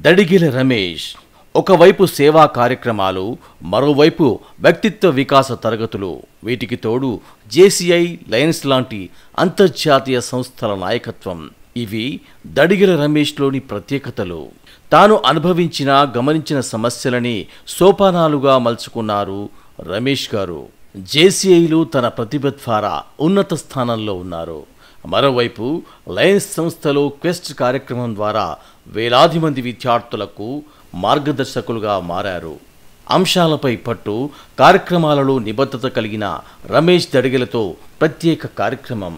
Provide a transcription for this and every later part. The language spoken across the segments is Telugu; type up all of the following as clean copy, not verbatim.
దడిగిల రమేష్ ఒకవైపు సేవా కార్యక్రమాలు, మరోవైపు వ్యక్తిత్వ వికాస తరగతులు, వీటికి తోడు జేసీఐ, లయన్స్ లాంటి అంతర్జాతీయ సంస్థల నాయకత్వం. ఇవి దడిగిల రమేష్లోని ప్రత్యేకతలు. తాను అనుభవించిన, గమనించిన సమస్యలని సోపానాలుగా మలుచుకున్నారు రమేష్ గారు. జేసీఐలు తన ప్రతిభ ద్వారా ఉన్నత స్థానంలో ఉన్నారు. మరోవైపు లయన్స్ సంస్థలో క్వెస్ట్ కార్యక్రమం ద్వారా వేలాది మంది విద్యార్థులకు మార్గదర్శకులుగా మారారు. అంశాలపై పట్టు, కార్యక్రమాలలో నిబద్ధత కలిగిన రమేష్ దడిగిలతో ప్రత్యేక కార్యక్రమం.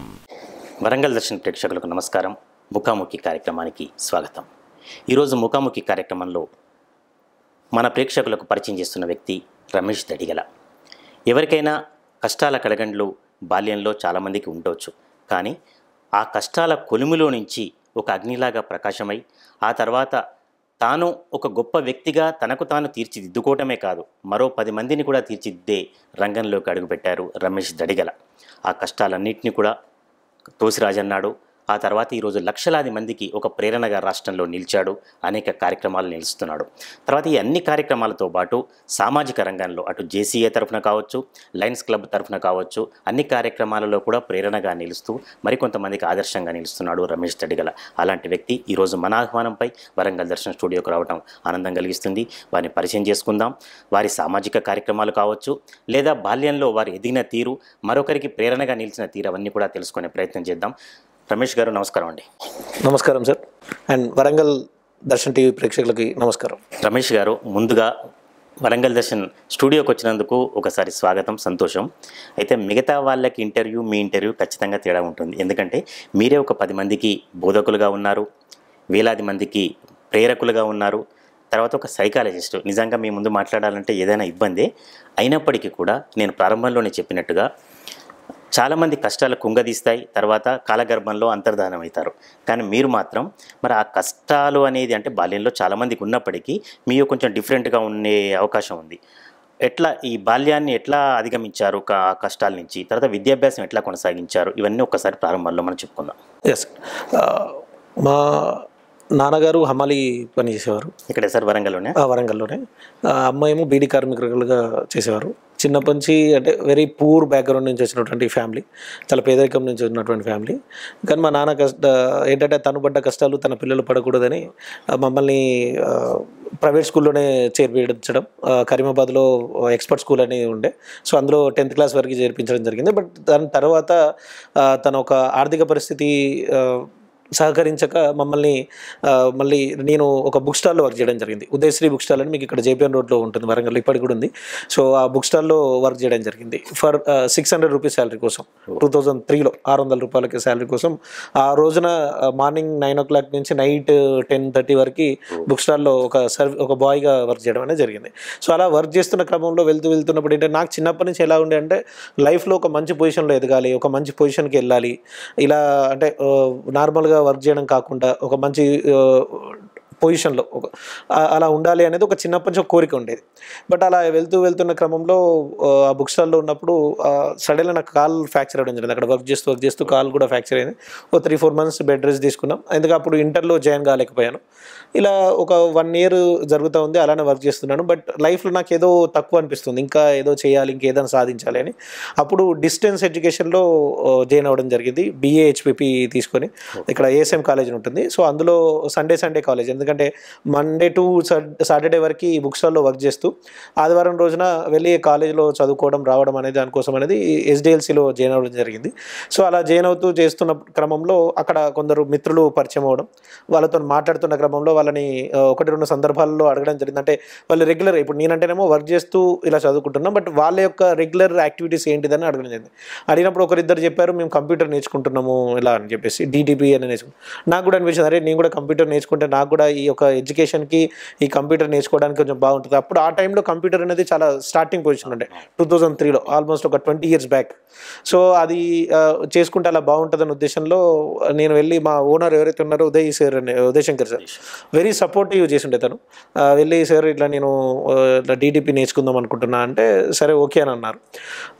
వరంగల్ దర్శన్ ప్రేక్షకులకు నమస్కారం. ముఖాముఖి కార్యక్రమానికి స్వాగతం. ఈరోజు ముఖాముఖి కార్యక్రమంలో మన ప్రేక్షకులకు పరిచయం చేస్తున్న వ్యక్తి రమేష్ దడిగల. ఎవరికైనా కష్టాల కడగండ్లు బాల్యంలో చాలామందికి ఉండవచ్చు. కానీ ఆ కష్టాల కొలిమిలో నుంచి ఒక అగ్నిలాగా ప్రకాశమై ఆ తర్వాత తాను ఒక గొప్ప వ్యక్తిగా తనకు తాను తీర్చిదిద్దుకోవటమే కాదు, మరో 10 మందిని కూడా తీర్చిదిద్దే రంగంలోకి అడుగుపెట్టారు రమేష్ దడిగల. ఆ కష్టాలన్నింటినీ కూడా తోసిరాజన్నాడు. ఆ తర్వాత ఈరోజు లక్షలాది మందికి ఒక ప్రేరణగా రాష్ట్రంలో నిలిచాడు. అనేక కార్యక్రమాలు నిలుస్తున్నాడు. తర్వాత ఈ అన్ని కార్యక్రమాలతో పాటు సామాజిక రంగంలో అటు జేసీఏ తరఫున కావచ్చు, లయన్స్ క్లబ్ తరఫున కావచ్చు, అన్ని కార్యక్రమాలలో కూడా ప్రేరణగా నిలుస్తూ మరికొంతమందికి ఆదర్శంగా నిలుస్తున్నాడు రమేష్ దడిగల. అలాంటి వ్యక్తి ఈరోజు మన ఆహ్వానంపై వరంగల్ దర్శన్ స్టూడియోకి రావడం ఆనందం కలిగిస్తుంది. వారిని పరిచయం చేసుకుందాం. వారి సామాజిక కార్యక్రమాలు కావచ్చు, లేదా బాల్యంలో వారు ఎదిగిన తీరు, మరొకరికి ప్రేరణగా నిలిచిన తీరు, అవన్నీ కూడా తెలుసుకునే ప్రయత్నం చేద్దాం. రమేష్ గారు నమస్కారం అండి. నమస్కారం sir. And Warangal Darshan TV ప్రేక్షకులకి నమస్కారం. రమేష్ గారు, ముందుగా వరంగల్ దర్శన్ స్టూడియోకి వచ్చినందుకు ఒకసారి స్వాగతం, సంతోషం. అయితే మిగతా వాళ్ళకి ఇంటర్వ్యూ, మీ ఇంటర్వ్యూ ఖచ్చితంగా తేడా ఉంటుంది. ఎందుకంటే మీరే ఒక 10 మందికి బోధకులుగా ఉన్నారు, వేలాది మందికి ప్రేరకులుగా ఉన్నారు, తర్వాత ఒక సైకాలజిస్ట్. నిజంగా మీ ముందు మాట్లాడాలంటే ఏదైనా ఇబ్బందే. అయినప్పటికీ కూడా నేను ప్రారంభంలోనే చెప్పినట్టుగా చాలామంది కష్టాలు కుంగదీస్తాయి, తర్వాత కాలగర్భంలో అంతర్ధానం అవుతారు. కానీ మీరు మాత్రం మరి ఆ కష్టాలు అనేది అంటే బాల్యంలో చాలామందికి ఉన్నప్పటికీ మీరు కొంచెం డిఫరెంట్గా ఉండే అవకాశం ఉంది. ఎట్లా ఈ బాల్యాన్ని ఎట్లా అధిగమించారు, ఆ కష్టాల నుంచి తర్వాత విద్యాభ్యాసం ఎట్లా కొనసాగించారు, ఇవన్నీ ఒక్కసారి ప్రారంభంలో మనం చెప్పుకుందాం. ఎస్, మా నాన్నగారు హమాలి పని చేసేవారు. ఇక్కడే సార్ వరంగల్లోనే? వరంగల్లోనే. అమ్మ ఏమో బీడీ కార్మికులుగా చేసేవారు. చిన్నప్పటి నుంచి అంటే వెరీ పూర్ బ్యాక్గ్రౌండ్ నుంచి వచ్చినటువంటి ఫ్యామిలీ, చాలా పేదరికం నుంచి ఉన్నటువంటి ఫ్యామిలీ. కానీ మా నాన్న ఏంటంటే తను పడ్డ కష్టాలు తన పిల్లలు పడకూడదని మమ్మల్ని ప్రైవేట్ స్కూల్లోనే చేర్పించడం. కరీమాబాద్లో ఎక్స్పర్ట్ స్కూల్ అనేది ఉండే, సో అందులో 10th క్లాస్ వరకు చేర్పించడం జరిగింది. బట్ దాని తర్వాత తన ఒక ఆర్థిక పరిస్థితి సహకరించక మమ్మల్ని మళ్ళీ నేను ఒక బుక్ స్టాల్లో వర్క్ చేయడం జరిగింది. ఉదయశ్రీ బుక్ స్టాల్ అని మీకు ఇక్కడ జేపీఎన్ రోడ్లో ఉంటుంది, వరంగల్ ఇప్పటికి కూడా ఉంది. సో ఆ బుక్ స్టాల్లో వర్క్ చేయడం జరిగింది ఫర్ 600 రూపీస్ శాలరీ కోసం. 2003లో 600 రూపాయలకి శాలరీ కోసం ఆ రోజున మార్నింగ్ 9 o'clock నుంచి నైట్ 10:30 వరకు బుక్ స్టాల్లో ఒక బాయ్గా వర్క్ చేయడం అనేది జరిగింది. సో అలా వర్క్ చేస్తున్న క్రమంలో వెళ్తున్నప్పుడు ఏంటంటే నాకు చిన్నప్పటి నుంచి ఎలా ఉండే అంటే లైఫ్లో ఒక మంచి పొజిషన్లో ఎదగాలి, ఒక మంచి పొజిషన్కి వెళ్ళాలి, ఇలా అంటే నార్మల్గా వర్క్ చేయడం కాకుండా ఒక మంచి పొజిషన్లో అలా ఉండాలి అనేది ఒక చిన్నప్పటి నుంచి ఒక కోరిక ఉండేది. బట్ అలా వెళ్తున్న క్రమంలో ఆ బుక్ స్టాల్లో ఉన్నప్పుడు సడన్గా నాకు కాల్ ఫ్రాక్చర్ అవ్వడం జరిగింది. అక్కడ వర్క్ చేస్తూ కాల్ కూడా ఫ్రాక్చర్ అయింది. 3-4 months బెడ్ రెస్ట్ తీసుకున్నాం. ఎందుకంటే అప్పుడు ఇంటర్లో జాయిన్ కాలేకపోయాను. ఇలా ఒక 1 year జరుగుతూ ఉంది, అలానే వర్క్ చేస్తున్నాను. బట్ లైఫ్లో నాకు ఏదో తక్కువ అనిపిస్తుంది, ఇంకా ఏదో చేయాలి, ఇంకేదైనా సాధించాలి అని. అప్పుడు డిస్టెన్స్ ఎడ్యుకేషన్లో జాయిన్ అవ్వడం జరిగింది. BA HPP తీసుకొని ఇక్కడ ASM కాలేజ్ ఉంటుంది. సో అందులో సండే కాలేజ్, ఎందుకంటే మండే టు సాటర్డే వరకు ఈ బుక్ స్టాల్లో వర్క్ చేస్తూ ఆదివారం రోజున వెళ్ళి కాలేజీలో చదువుకోవడం రావడం అనేది దానికోసం అనేది SDLCలో జాయిన్ అవ్వడం జరిగింది. సో అలా జాయిన్ అవుతూ చేస్తున్న క్రమంలో అక్కడ కొందరు మిత్రులు పరిచయం అవ్వడం, వాళ్ళతో మాట్లాడుతున్న క్రమంలో వాళ్ళని 1-2 సందర్భాల్లో అడగడం జరిగింది. అంటే వాళ్ళు రెగ్యులర్, ఇప్పుడు నేనంటేనేమో వర్క్ చేస్తూ ఇలా చదువుకుంటున్నాం, బట్ వాళ్ళ యొక్క రెగ్యులర్ యాక్టివిటీస్ ఏంటిదని అడగడం జరిగింది. అడిగినప్పుడు 1-2 చెప్పారు మేము కంప్యూటర్ నేర్చుకుంటున్నాము ఇలా అని చెప్పేసి, DTP అని నేర్చుకుంటాం. నాకు కూడా అనిపించింది, అరే నేను కూడా కంప్యూటర్ నేర్చుకుంటే నాకు కూడా ఈ యొక్క ఎడ్యుకేషన్కి ఈ కంప్యూటర్ నేర్చుకోవడానికి కొంచెం బాగుంటుంది. అప్పుడు ఆ టైంలో కంప్యూటర్ అనేది చాలా స్టార్టింగ్ పొజిషన్ ఉండే 2003లో, ఆల్మోస్ట్ ఒక 20 years బ్యాక్. సో అది చేసుకుంటే అలా బాగుంటుందనే ఉద్దేశంలో నేను వెళ్ళి మా ఓనర్ ఎవరైతే ఉన్నారో Uday Shankar sir very supportive చేసి ఉండే. తను వెళ్ళి సార్ ఇట్లా నేను ఇట్లా DTP నేర్చుకుందాం అనుకుంటున్నా అంటే సరే ఓకే అని అన్నారు.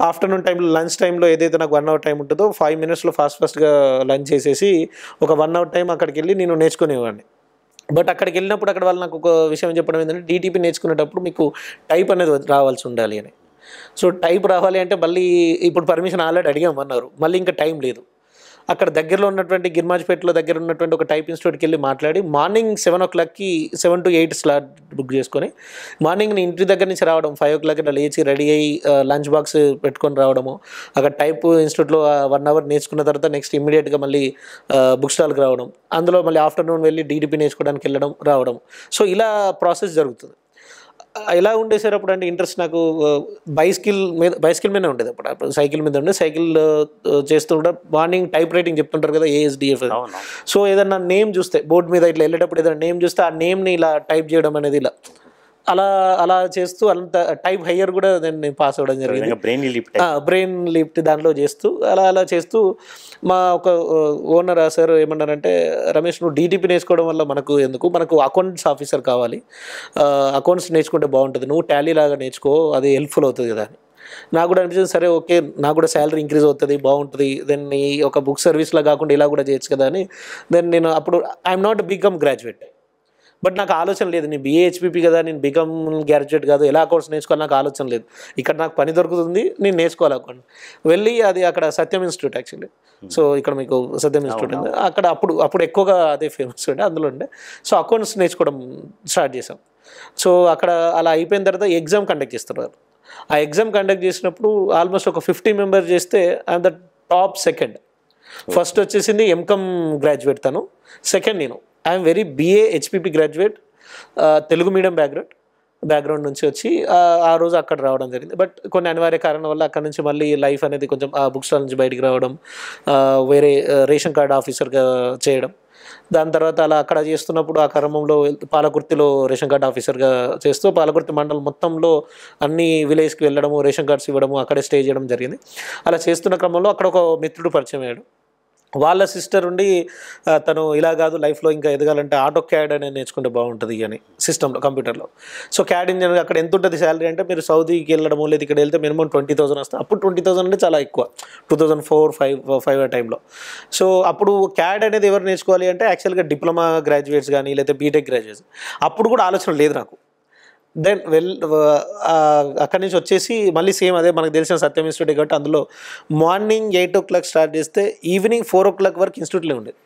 ఆఫ్టర్నూన్ టైంలో లంచ్ టైంలో ఏదైతే నాకు 1 hour టైం ఉంటుందో 5 minutesలో ఫాస్ట్గా లంచ్ చేసేసి ఒక 1 hour టైం అక్కడికి వెళ్ళి నేను నేర్చుకునేవాడిని. బట్ అక్కడికి వెళ్ళినప్పుడు అక్కడ వాళ్ళు నాకు ఒక విషయం చెప్పడం ఏంటంటే డీటీపీ నేర్చుకునేటప్పుడు మీకు టైప్ అనేది రావాల్సి ఉండాలి అని. సో టైప్ రావాలి అంటే మళ్ళీ ఇప్పుడు పర్మిషన్ ఆల్రెడీ అడిగామన్నారు, మళ్ళీ ఇంకా టైం లేదు. అక్కడ దగ్గరలో ఉన్నటువంటి గిర్మాజ్పేటలో దగ్గర ఉన్నటువంటి ఒక టైప్ ఇన్స్టిట్యూట్కి వెళ్ళి మాట్లాడి మార్నింగ్ 7 o'clockకి 7 to 8 స్లాట్ బుక్ చేసుకొని మార్నింగ్ నేను ఇంటి దగ్గర నుంచి రావడం 5 o'clock ఇట్లా లేచి రెడీ అయ్యి లంచ్ బాక్స్ పెట్టుకొని రావడము. అక్కడ టైప్ ఇన్స్టిట్యూట్లో 1 hour నేర్చుకున్న తర్వాత నెక్స్ట్ ఇమ్మీడియట్గా మళ్ళీ బుక్ స్టాల్కి రావడం, అందులో మళ్ళీ ఆఫ్టర్నూన్ వెళ్ళి డీటీపీ నేర్చుకోవడానికి వెళ్ళడం రావడం. సో ఇలా ప్రాసెస్ జరుగుతుంది. ఎలా ఉండేసారు అప్పుడు అంటే ఇంట్రెస్ట్ నాకు బైస్కిల్ మీదనే ఉండేది. అప్పుడు సైకిల్ మీద ఉండే సైకిల్ చేస్తూ కూడా మార్నింగ్ టైప్ రైటింగ్ చెప్తుంటారు కదా ASDF. సో ఏదన్నా నేమ్ చూస్తే బోర్డు మీద ఇట్లా వెళ్ళేటప్పుడు ఏదైనా నేమ్ చూస్తే ఆ నేమ్ని ఇలా టైప్ చేయడం అనేది ఇలా అలా చేస్తూ అంత టైప్ హయ్యర్ కూడా నేను పాస్ అవ్వడం జరిగింది. బ్రెయిన్ లిఫ్ట్ దాంట్లో చేస్తూ అలా చేస్తూ మా ఒక ఓనర్ సార్ ఏమన్నారంటే, రమేష్ నువ్వు డీటీపీ నేర్చుకోవడం వల్ల మనకు అకౌంట్స్ ఆఫీసర్ కావాలి, అకౌంట్స్ నేర్చుకుంటే బాగుంటుంది, నువ్వు టాలీ లాగా నేర్చుకో, అది హెల్ప్ఫుల్ అవుతుంది కదా అని. నాకు కూడా అనిపించింది, సరే ఓకే నాకు కూడా శాలరీ ఇంక్రీజ్ అవుతుంది, బాగుంటుంది, దెన్ ఈ ఒక బుక్ సర్వీస్లో కాకుండా ఇలా కూడా చేయొచ్చు కదా అని. దెన్ నేను అప్పుడు I'm not BCom graduate, but నాకు ఆలోచన లేదు, నేను BA-HPP కదా, నేను బీకామ్ గ్రాడ్యుయేట్ కాదు, ఎలా కోర్స్ నేర్చుకోవాలి నాకు ఆలోచన లేదు. ఇక్కడ నాకు పని దొరుకుతుంది, నేను నేర్చుకోవాలి అకౌంట్. వెళ్ళి అది అక్కడ సత్యం ఇన్స్టిట్యూట్ యాక్చువల్లీ. సో ఇక్కడ మీకు సత్యం ఇన్స్టిట్యూట్ ఉంది, అక్కడ అప్పుడు ఎక్కువగా అదే ఫేమస్ ఉండే, అందులో ఉండే. సో అకౌంట్స్ నేర్చుకోవడం స్టార్ట్ చేసాం. సో అక్కడ అలా అయిపోయిన తర్వాత ఎగ్జామ్ కండక్ట్ చేస్తున్నారు. ఆ ఎగ్జామ్ కండక్ట్ చేసినప్పుడు ఆల్మోస్ట్ ఒక 50 members చేస్తే I'm the top second. First వచ్చేసింది ఎంకామ్ గ్రాడ్యుయేట్ తను, సెకండ్ నేను. I'm very BA-HPP graduate, Telugu medium background నుంచి వచ్చి ఆ రోజు అక్కడ రావడం జరిగింది. బట్ కొన్ని అనివార్య కారణం వల్ల అక్కడ నుంచి మళ్ళీ లైఫ్ అనేది కొంచెం ఆ బుక్ స్టాల్ నుంచి బయటికి రావడం, వేరే రేషన్ కార్డ్ ఆఫీసర్గా చేయడం. దాని తర్వాత అలా అక్కడ చేస్తున్నప్పుడు ఆ క్రమంలో పాలకుర్తిలో రేషన్ కార్డ్ ఆఫీసర్గా చేస్తూ పాలకుర్తి మండలం మొత్తంలో అన్ని విలేజ్కి వెళ్ళడము, రేషన్ కార్డ్స్ ఇవ్వడము, అక్కడే స్టే చేయడం జరిగింది. అలా చేస్తున్న క్రమంలో అక్కడ ఒక మిత్రుడు పరిచయం అయ్యాడు. వాళ్ళ సిస్టర్ ఉండి తను ఇలా కాదు లైఫ్లో ఇంకా ఎదగాలంటే ఆటో క్యాడ్ అనేది నేర్చుకుంటే బాగుంటుంది అని సిస్టంలో కంప్యూటర్లో. సో క్యాడ్ ఇంజనీర్ అక్కడ ఎంత ఉంటుంది శాలరీ అంటే మీరు సౌదీకి వెళ్ళడము లేదు ఇక్కడ వెళ్తే మినిమం 20,000 వస్తుంది. అప్పుడు 20,000 అంటే చాలా ఎక్కువ, 2004-5 ఆ టైంలో. సో అప్పుడు క్యాడ్ అనేది ఎవరు నేర్చుకోవాలి అంటే యాక్చువల్గా డిప్లొమా గ్రాడ్యుయేట్స్ కానీ లేకపోతే బీటెక్ గ్రాడ్యుయేట్స్. అప్పుడు కూడా ఆలోచన లేదు నాకు. దెన్ అక్కడి నుంచి వచ్చేసి మళ్ళీ సేమ్ అదే మనకు తెలిసిన సత్యం ఇన్స్టిట్యూట్ కాబట్టి అందులో మార్నింగ్ 8 o'clock స్టార్ట్ చేస్తే ఈవినింగ్ 4 o'clock వరకు ఇన్స్టిట్యూట్లో ఉండేది.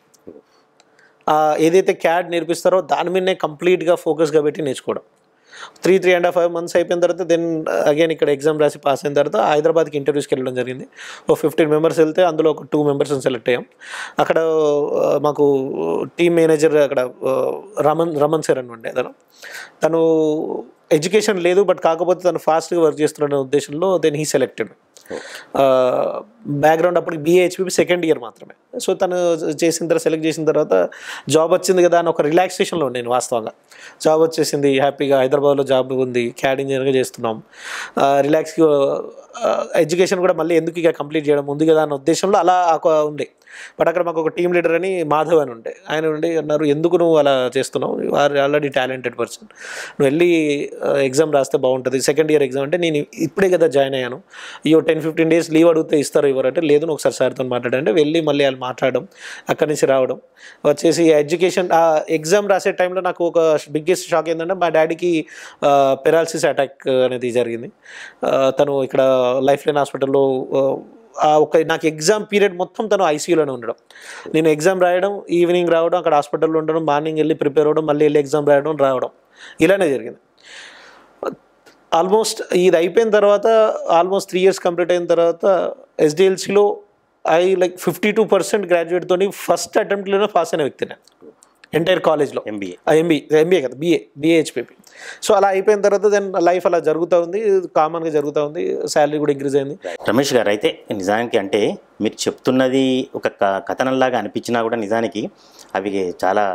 ఏదైతే క్యాడ్ నేర్పిస్తారో దాని మీదనే కంప్లీట్గా ఫోకస్గా పెట్టి నేర్చుకోవడం. 3.5 months అయిపోయిన తర్వాత దెన్ అగైన్ ఇక్కడ ఎగ్జామ్ రాసి పాస్ అయిన తర్వాత హైదరాబాద్కి ఇంటర్వ్యూస్కి వెళ్ళడం జరిగింది. 15 members వెళ్తే అందులో ఒక 2 members సెలెక్ట్ అయ్యాం. అక్కడ మాకు టీమ్ మేనేజర్ అక్కడ రమన్ సార్ అని ఉండే తను ఎడ్యుకేషన్ లేదు బట్ కాకపోతే తను ఫాస్ట్గా వర్క్ చేస్తున్న ఉద్దేశంలో దెన్ హీ సెలెక్టెడ్. బ్యాక్గ్రౌండ్ అప్పటికి BA-HPP సెకండ్ ఇయర్ మాత్రమే. సో తను సెలెక్ట్ చేసిన తర్వాత జాబ్ వచ్చింది కదా అని ఒక రిలాక్సేషన్లో ఉండే నేను. వాస్తవంగా జాబ్ వచ్చేసింది, హ్యాపీగా హైదరాబాద్లో జాబ్ ఉంది, క్యాడ్ ఇంజనీర్గా చేస్తున్నాం, రిలాక్స్గా ఎడ్యుకేషన్ కూడా మళ్ళీ ఎందుకు ఇక కంప్లీట్ చేయడం ఉంది కదా అన్న ఉద్దేశంలో అలా ఉండే. బట్ అక్కడ మాకు ఒక టీమ్ లీడర్ అని మాధవ్ అని ఉండే, ఆయన ఉండి అన్నారు ఎందుకు నువ్వు అలా చేస్తున్నావు, ఆల్రెడీ టాలెంటెడ్ పర్సన్, నువ్వు వెళ్ళి ఎగ్జామ్ రాస్తే బాగుంటుంది, సెకండ్ ఇయర్ ఎగ్జామ్ అంటే నేను ఇప్పుడే కదా జాయిన్ అయ్యాను, ఇయో 10-15 days లీవ్ అడిగితే ఇస్తారు ఇవ్వరంటే లేదు నువ్వు ఒకసారి సార్తో మాట్లాడంటే వెళ్ళి మళ్ళీ వాళ్ళు మాట్లాడడం, అక్కడి నుంచి రావడం వచ్చేసి ఎడ్యుకేషన్. ఆ ఎగ్జామ్ రాసే టైంలో నాకు ఒక బిగ్గెస్ట్ షాక్ ఏంటంటే మా డాడీకి పెరాలసిస్ అటాక్ అనేది జరిగింది. తను ఇక్కడ లైఫ్ లైన్ హాస్పిటల్లో నాకు ఎగ్జామ్ పీరియడ్ మొత్తం తను ICUలోనే ఉండడం, నేను ఎగ్జామ్ రాయడం, ఈవినింగ్ రావడం, అక్కడ హాస్పిటల్లో ఉండడం, మార్నింగ్ వెళ్ళి ప్రిపేర్ అవ్వడం, మళ్ళీ వెళ్ళి ఎగ్జామ్ రావడం ఇలానే జరిగింది. ఆల్మోస్ట్ ఇది అయిపోయిన తర్వాత ఆల్మోస్ట్ 3 years కంప్లీట్ అయిన తర్వాత SDLCలో 52% గ్రాడ్యుయేట్తోని ఫస్ట్ అటెంప్ట్లోనే పాస్ అయిన వ్యక్తినే ఎంటైర్ కాలేజ్లో. MBA కదా, BA-HPP. సో అలా అయిపోయిన తర్వాత దెన్ లైఫ్ అలా జరుగుతూ ఉంది, కామన్గా జరుగుతూ ఉంది, శాలరీ కూడా ఇంక్రీజ్ అయింది. రమేష్ గారు అయితే నిజానికి అంటే మీరు చెప్తున్నది ఒక కథనంలాగా అనిపించినా కూడా నిజానికి అవి చాలా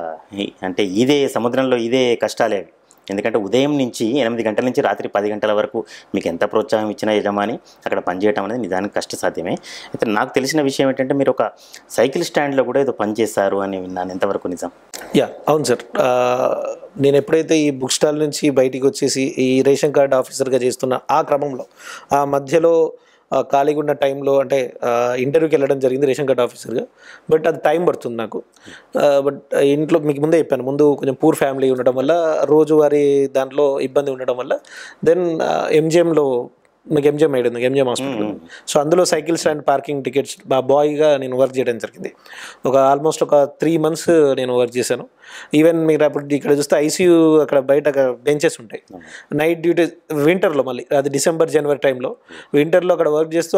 అంటే ఇదే సముద్రంలో ఇదే కష్టాలే. ఎందుకంటే ఉదయం నుంచి 8 గంటల నుంచి రాత్రి 10 గంటల వరకు మీకు ఎంత ప్రోత్సాహం ఇచ్చినా యజమాని అక్కడ పనిచేయడం అనేది నిజానికి కష్టసాధ్యమే. అయితే నాకు తెలిసిన విషయం ఏంటంటే మీరు ఒక సైకిల్ స్టాండ్లో కూడా ఏదో పనిచేస్తారు అని విన్నాను, ఎంతవరకు నిజం? అవును సార్. నేను ఎప్పుడైతే ఈ బుక్ స్టాల్ నుంచి బయటికి వచ్చేసి ఈ రేషన్ కార్డ్ ఆఫీసర్గా చేస్తున్న ఆ క్రమంలో ఆ మధ్యలో ఖాళీగా ఉన్న టైంలో అంటే ఇంటర్వ్యూకి వెళ్ళడం జరిగింది రేషన్ కార్డ్ ఆఫీసర్గా. బట్ అది టైం పడుతుంది నాకు. బట్ ఇంట్లో మీకు ముందే చెప్పాను, ముందు కొంచెం పూర్ ఫ్యామిలీ ఉండడం వల్ల రోజువారీ దాంట్లో ఇబ్బంది ఉండడం వల్ల దెన్ ఎంజిఎంలో, మీకు ఎంజిఎం ఐడి ఉంది, ఎంజిఎం హాస్పిటల్. సో అందులో సైకిల్ స్టాండ్ పార్కింగ్ టికెట్స్ మా బాయ్గా నేను వర్క్ చేయడం జరిగింది. ఆల్మోస్ట్ ఒక 3 months నేను వర్క్ చేశాను. ఈవెన్ మీరు అప్పుడు ఇక్కడ చూస్తే ఐసీయూ అక్కడ బయట బెంచెస్ ఉంటాయి, నైట్ డ్యూటీ వింటర్లో, మళ్ళీ అది డిసెంబర్ జనవరి టైంలో వింటర్లో అక్కడ వర్క్ చేస్తూ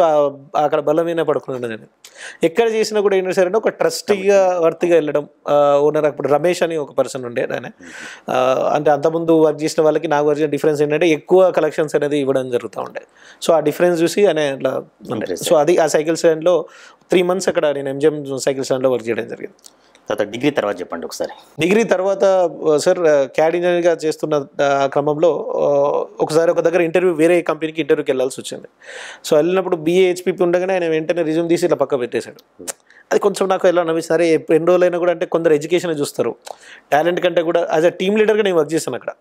అక్కడ బల్ల మీద పడుకున్నాను నేను. ఎక్కడ చేసినా కూడా ఏంటంటే సరే ఒక ట్రస్టీగా వర్తిగా వెళ్ళడం. ఓనర్ అప్పుడు రమేష్ అని ఒక పర్సన్ ఉండే ఆయన, అంటే అంతకుముందు వర్క్ చేసిన వాళ్ళకి నాకు వర్క్ చేసిన డిఫరెన్స్ ఏంటంటే ఎక్కువ కలెక్షన్స్ అనేది ఇవ్వడం జరుగుతూ ఉండే. సో ఆ డిఫరెన్స్ చూసి ఆయన అట్లా ఉండే. సో అది ఆ సైకిల్ స్టాండ్లో 3 months అక్కడ నేను ఎంజిఎం సైకిల్ స్టాండ్లో వర్క్ చేయడం జరిగింది. తర్వాత డిగ్రీ తర్వాత చెప్పండి ఒకసారి. డిగ్రీ తర్వాత సార్ క్యాడ్ ఇంజనీర్గా చేస్తున్న క్రమంలో ఒకసారి ఒక దగ్గర ఇంటర్వ్యూ, వేరే కంపెనీకి ఇంటర్వ్యూకి వెళ్ళాల్సి వచ్చింది. సో వెళ్ళినప్పుడు BA HPP ఉండగానే ఆయన వెంటనే రిజ్యూమ్ తీసి ఇలా పక్క పెట్టేశాడు. అది కొంచెం నాకు ఎలా అనిపిస్తుంది, ఎన్ని రోజులైనా కూడా అంటే కొందరు ఎడ్యుకేషన్ చూస్తారు, టాలెంట్ కంటే కూడా. యాజ్ అ టీమ్ లీడర్గా నేను వర్క్ చేశాను అక్కడ,